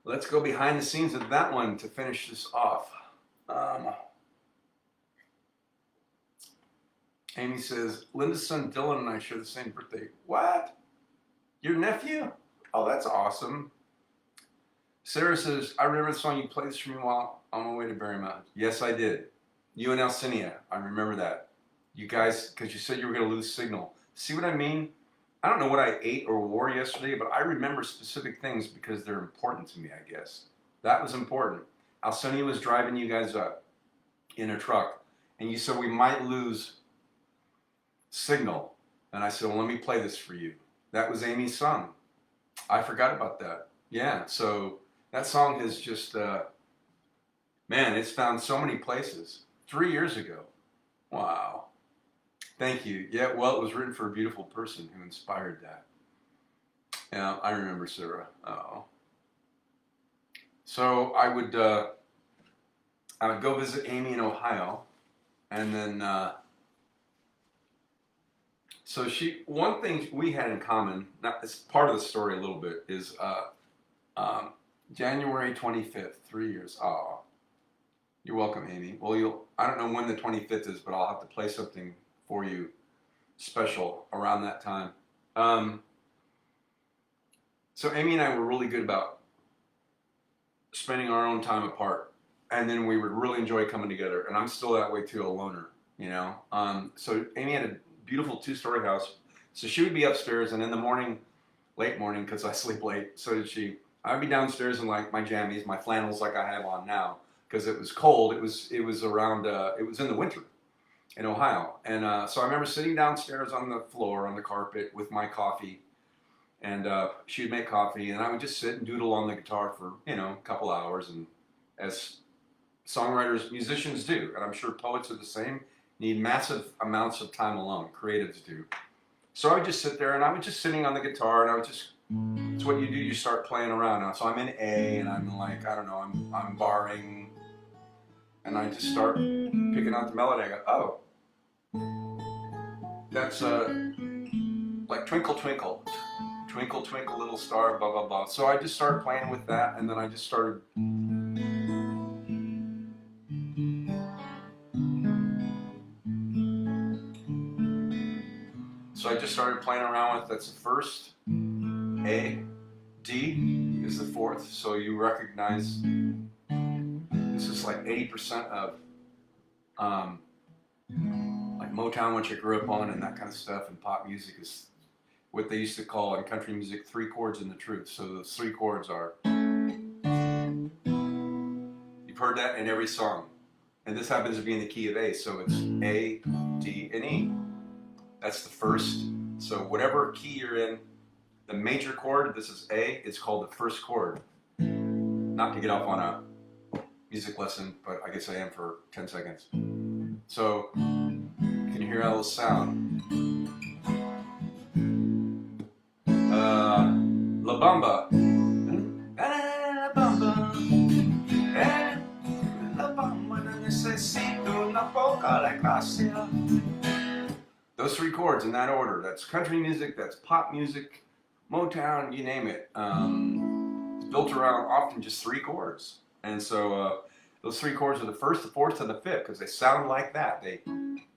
Let's go behind the scenes of that one to finish this off. Amy says, Linda's son Dylan and I share the same birthday. What? Your nephew? Oh, that's awesome. Sarah says, I remember the song you played this for me while on my way to Berry Mountain. Yes, I did. You and Alcinia, I remember that. You guys, because you said you were going to lose signal. See what I mean? I don't know what I ate or wore yesterday, but I remember specific things because they're important to me, I guess. That was important. Alcinia was driving you guys up in a truck, and you said we might lose signal. And I said, well, let me play this for you. That was Amy's song. I forgot about that. Yeah, so that song has just, man, it's found so many places. 3 years ago. Wow. Thank you. Yeah, well, it was written for a beautiful person who inspired that. Yeah, I remember Sarah. Oh. So I would go visit Amy in Ohio, and then so one thing we had in common, it's part of the story a little bit, is January 25th, 3 years. Oh, you're welcome, Amy. Well, I don't know when the 25th is, but I'll have to play something for you special around that time. So Amy and I were really good about spending our own time apart, and then we would really enjoy coming together, and I'm still that way too, a loner, you know. So Amy had a beautiful 2-story house, so she would be upstairs, and in the morning, late morning, because I sleep late, so did she, I'd be downstairs in like my jammies, my flannels like I have on now, because it was cold. It was around, it was in the winter in Ohio. And so I remember sitting downstairs on the floor, on the carpet with my coffee, and she would make coffee, and I would just sit and doodle on the guitar for, you know, a couple hours, and as songwriters, musicians do, and I'm sure poets are the same, need massive amounts of time alone, creatives do. So I would just sit there, and I was just sitting on the guitar, and I would just, it's what you do, you start playing around. Now, so I'm in A, and I'm like, I don't know, I'm barring, and I just start picking out the melody. I go, oh, that's like Twinkle Twinkle, Twinkle Twinkle Little Star, blah, blah, blah. So I just started playing with that, and then I just started. So I just started playing around with, that's the first, A, D is the fourth, so you recognize this is like 80% of like Motown, which I grew up on, and that kind of stuff, and pop music is what they used to call in country music 3 chords and the truth. So those 3 chords are, you've heard that in every song, and this happens to be in the key of A, so it's A, D, and E. That's the first. So whatever key you're in, the major chord, this is A, it's called the first chord. Not to get off on a music lesson, but I guess I am for 10 seconds. So, can you hear how those sound? La Bamba. La Bamba. La Bamba, necesito una poca de gracia. Those 3 chords in that order. That's country music, that's pop music, Motown, you name it. It's built around often just 3 chords. And so those 3 chords are the first, the fourth, and the fifth, because they sound like that.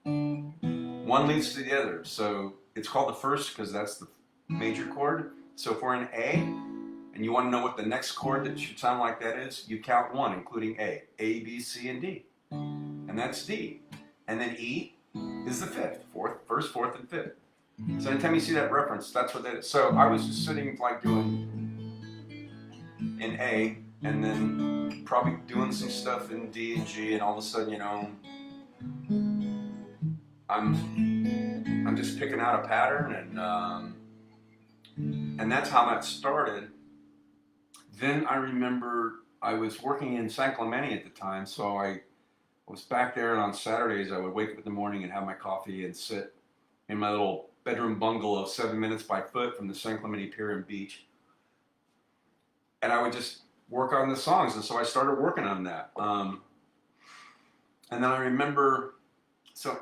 One leads to the other. So it's called the first because that's the major chord. So if we're in A, and and you want to know what the next chord that should sound like that is, you count 1, including A, B, C, and D. And that's D. And then E is the 5th, 4th, 1st, 4th, and 5th. So anytime you see that reference, that's what that is. So I was just sitting like doing in A, and then probably doing some stuff in D and G, and all of a sudden, you know, I'm just picking out a pattern, and that's how that started. Then I remember I was working in San Clemente at the time, so I was back there, and on Saturdays I would wake up in the morning and have my coffee and sit in my little bedroom bungalow 7 minutes by foot from the San Clemente Pier and Beach. And I would just work on the songs, and so I started working on that. And then I remember, so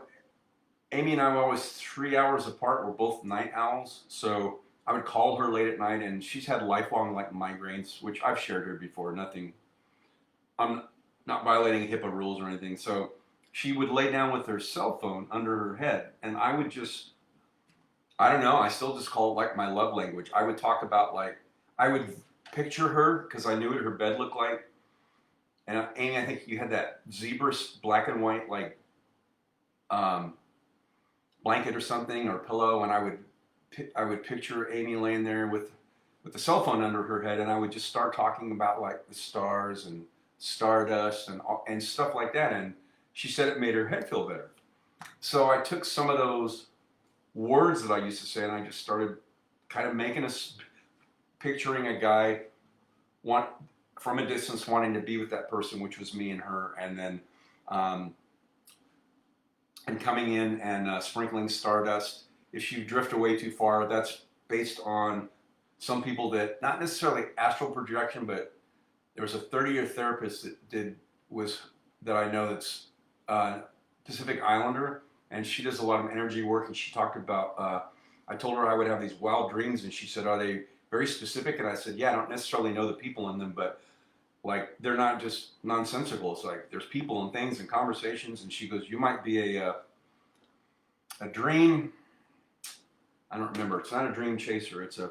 Amy and I were always 3 hours apart. We're both night owls, so I would call her late at night, and she's had lifelong like migraines, which I've shared here before. Nothing, I'm not violating HIPAA rules or anything. So she would lay down with her cell phone under her head, and I would just, I don't know, I still just call it like my love language. I would talk about like, I would picture her because I knew what her bed looked like. And Amy, I think you had that zebra black and white like blanket or something or pillow, and I would picture Amy laying there with the cell phone under her head, and I would just start talking about like the stars and stardust and stuff like that. And she said it made her head feel better. So I took some of those words that I used to say, and I just started kind of making picturing a guy from a distance wanting to be with that person, which was me and her, and then and coming in and sprinkling stardust. If you drift away too far, that's based on some people that, not necessarily astral projection, but there was a 30-year therapist that I know that's Pacific Islander, and she does a lot of energy work, and she talked about, I told her I would have these wild dreams, and she said, are they very specific? And I said, yeah, I don't necessarily know the people in them, but like they're not just nonsensical. It's like there's people and things and conversations. And she goes, you might be a dream, I don't remember, it's not a dream chaser, it's a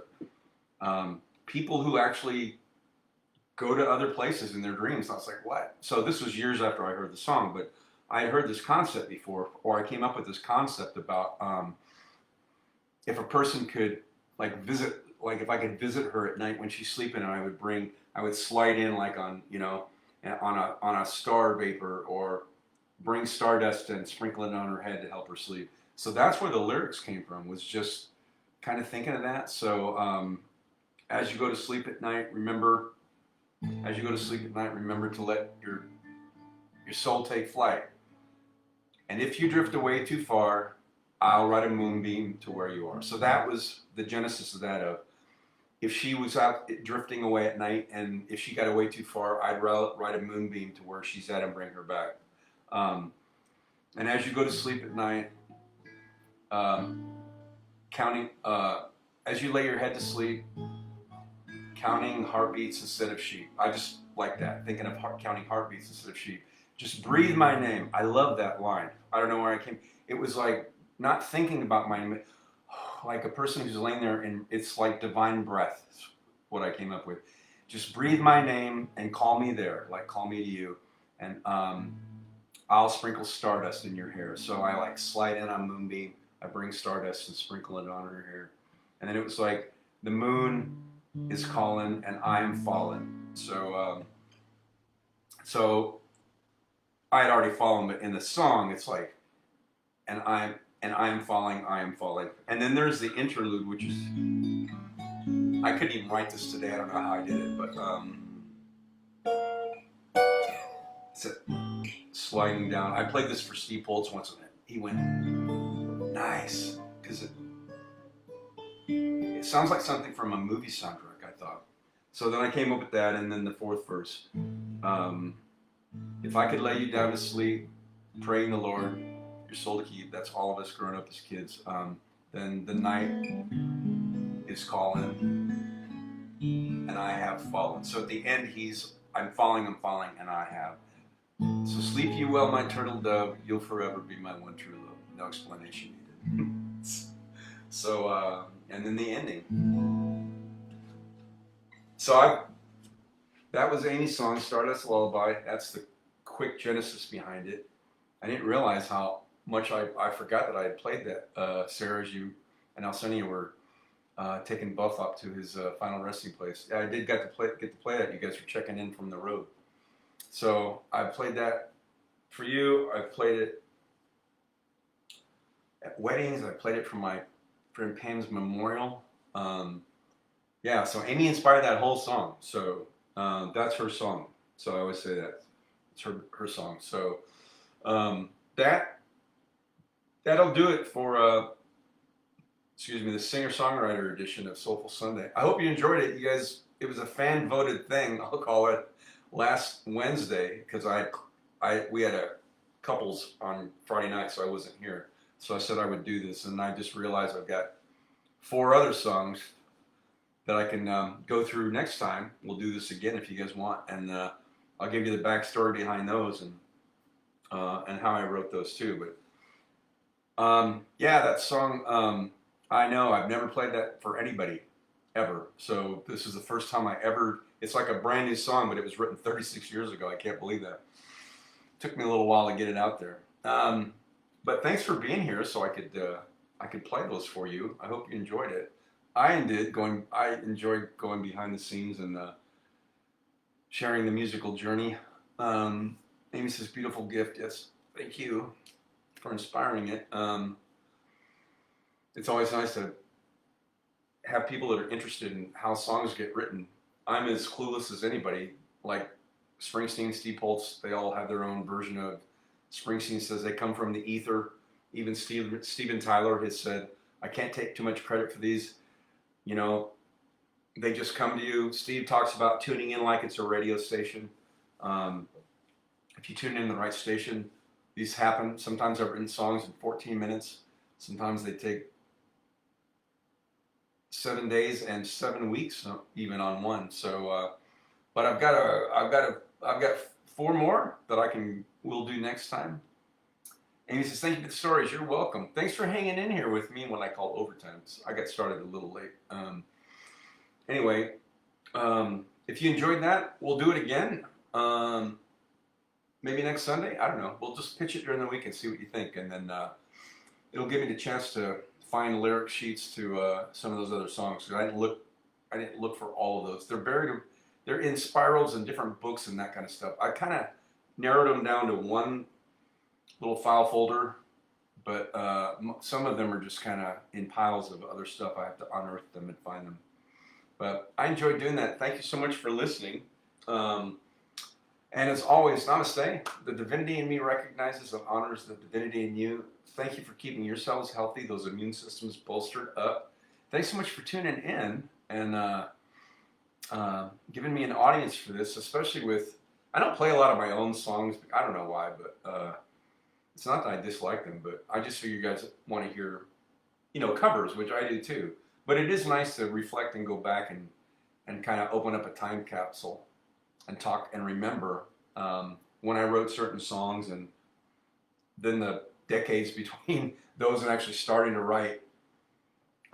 people who actually go to other places in their dreams. And I was like, what? So this was years after I heard the song, but I had heard this concept before, or I came up with this concept about if a person could like visit, like if I could visit her at night when she's sleeping, and I would slide in like on, you know, on a star vapor, or bring stardust and sprinkle it on her head to help her sleep. So that's where the lyrics came from, was just kind of thinking of that. So as you go to sleep at night, remember to let your soul take flight. And if you drift away too far, I'll ride a moonbeam to where you are. So that was the genesis of that. Of if she was out drifting away at night, and if she got away too far, I'd ride a moonbeam to where she's at and bring her back. And as you go to sleep at night, counting, as you lay your head to sleep, counting heartbeats instead of sheep. I just like that, thinking of counting heartbeats instead of sheep. Just breathe my name. I love that line. I don't know where I came. It was like not thinking about my name, like a person who's laying there, and it's like divine breath. Is what I came up with. Just breathe my name and call me there, like call me to you, and I'll sprinkle stardust in your hair. So I like slide in on Moonbeam. I bring stardust and sprinkle it on her hair, and then it was like the moon is calling and I am falling. So so I had already fallen, but in the song it's like, and I am falling, I am falling. And then there's the interlude, which is, I couldn't even write this today, I don't know how I did it, but it's sliding down. I played this for Steve Poltz once, and he went, nice, because it sounds like something from a movie soundtrack, I thought. So then I came up with that, and then the fourth verse. If I could lay you down to sleep, praying the Lord, your soul to keep, that's all of us growing up as kids. Then the night is calling, and I have fallen. So at the end, I'm falling, and I have. So sleep you well, my turtle dove, you'll forever be my one true love. No explanation needed. So, and then the ending. that was Amy's song, Stardust Lullaby. That's the quick genesis behind it. I didn't realize how much I forgot that I had played that. Sarah, as you and Alcenia were taking Buff up to his final resting place. I did get to play that. You guys were checking in from the road. So I played that for you. I played it at weddings. I played it for my friend Pam's memorial. Yeah, so Amy inspired that whole song. So that's her song. So I always say that. It's her song. So that'll do it for the singer-songwriter edition of Soulful Sunday. I hope you enjoyed it. You guys, it was a fan-voted thing, I'll call it, last Wednesday, because we had a couples on Friday night, so I wasn't here. So I said I would do this, and I just realized I've got 4 other songs that I can go through next time. We'll do this again if you guys want, and I'll give you the backstory behind those and how I wrote those too. But yeah, that song, I know I've never played that for anybody ever. So this is the first time it's like a brand new song, but it was written 36 years ago. I can't believe that. It took me a little while to get it out there. But thanks for being here so I could play those for you. I hope you enjoyed it. I enjoyed going behind the scenes and sharing the musical journey. Amy says, beautiful gift. Yes, thank you for inspiring it. It's always nice to have people that are interested in how songs get written. I'm as clueless as anybody. Like Springsteen, Steve Holtz, they all have their own version of Springsteen. Says they come from the ether. Even Steven Tyler has said, I can't take too much credit for these. You know, they just come to you. Steve talks about tuning in like it's a radio station. If you tune in the right station, these happen. Sometimes I've written songs in 14 minutes. Sometimes they take 7 days and 7 weeks, even on one. So, but I've got 4 more that we'll do next time. Amy says, thank you for the stories. You're welcome. Thanks for hanging in here with me when I call overtime. I got started a little late. Anyway, if you enjoyed that, we'll do it again. Maybe next Sunday. I don't know. We'll just pitch it during the week and see what you think, and then it'll give me the chance to find lyric sheets to some of those other songs. I didn't look for all of those. They're in spirals and different books and that kind of stuff. I kind of narrowed them down to one little file folder, but some of them are just kind of in piles of other stuff. I have to unearth them and find them. But I enjoyed doing that. Thank you so much for listening. And as always, namaste. The divinity in me recognizes and honors the divinity in you. Thank you for keeping yourselves healthy, those immune systems bolstered up. Thanks so much for tuning in and giving me an audience for this, especially I don't play a lot of my own songs. I don't know why, but it's not that I dislike them, but I just figure you guys want to hear, covers, which I do too. But it is nice to reflect and go back and kind of open up a time capsule and talk and remember when I wrote certain songs, and then the decades between those and actually starting to write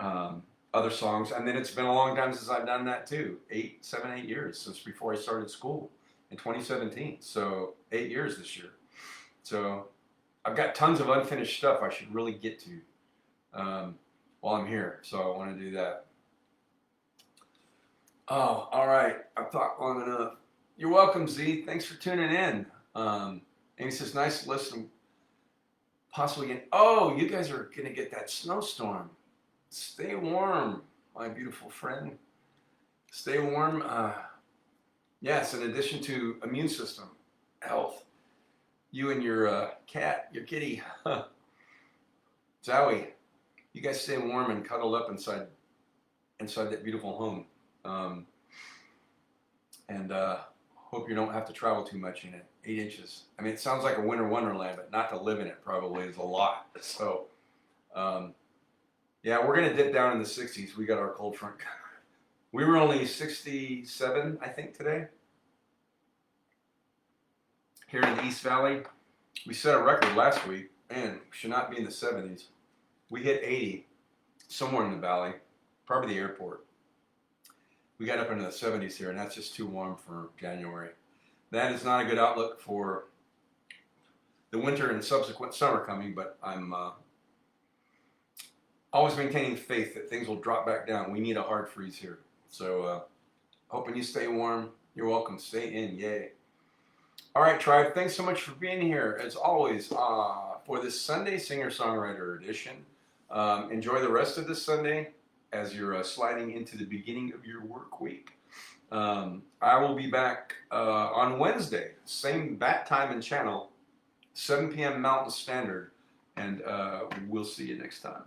other songs. And then it's been a long time since I've done that too. 7, 8 years since before I started school in 2017. So 8 years this year. So I've got tons of unfinished stuff I should really get to while I'm here. So I want to do that. Oh, all right. I've talked long enough. You're welcome, Z. Thanks for tuning in. Amy says, nice to listen. Possibly again. Oh, you guys are going to get that snowstorm. Stay warm, my beautiful friend. Stay warm. Yes, in addition to immune system, health, you and your cat, your kitty, Zowie, you guys stay warm and cuddled up inside that beautiful home. And hope you don't have to travel too much in it. 8 inches. I mean, it sounds like a winter wonderland, but not to live in it probably is a lot. So, yeah, we're going to dip down in the 60s. We got our cold front. We were only 67, I think, today. Here in the East Valley. We set a record last week, and we should not be in the 70s. We hit 80 somewhere in the valley, probably the airport. We got up into the 70s here, and that's just too warm for January. That is not a good outlook for the winter and subsequent summer coming, but I'm always maintaining faith that things will drop back down. We need a hard freeze here. So hoping you stay warm. You're welcome. Stay in. Yay. All right, tribe. Thanks so much for being here, as always, for this Sunday Singer-Songwriter Edition. Enjoy the rest of this Sunday as you're sliding into the beginning of your work week. I will be back on Wednesday, same bat time and channel, 7 p.m. Mountain Standard, and we'll see you next time.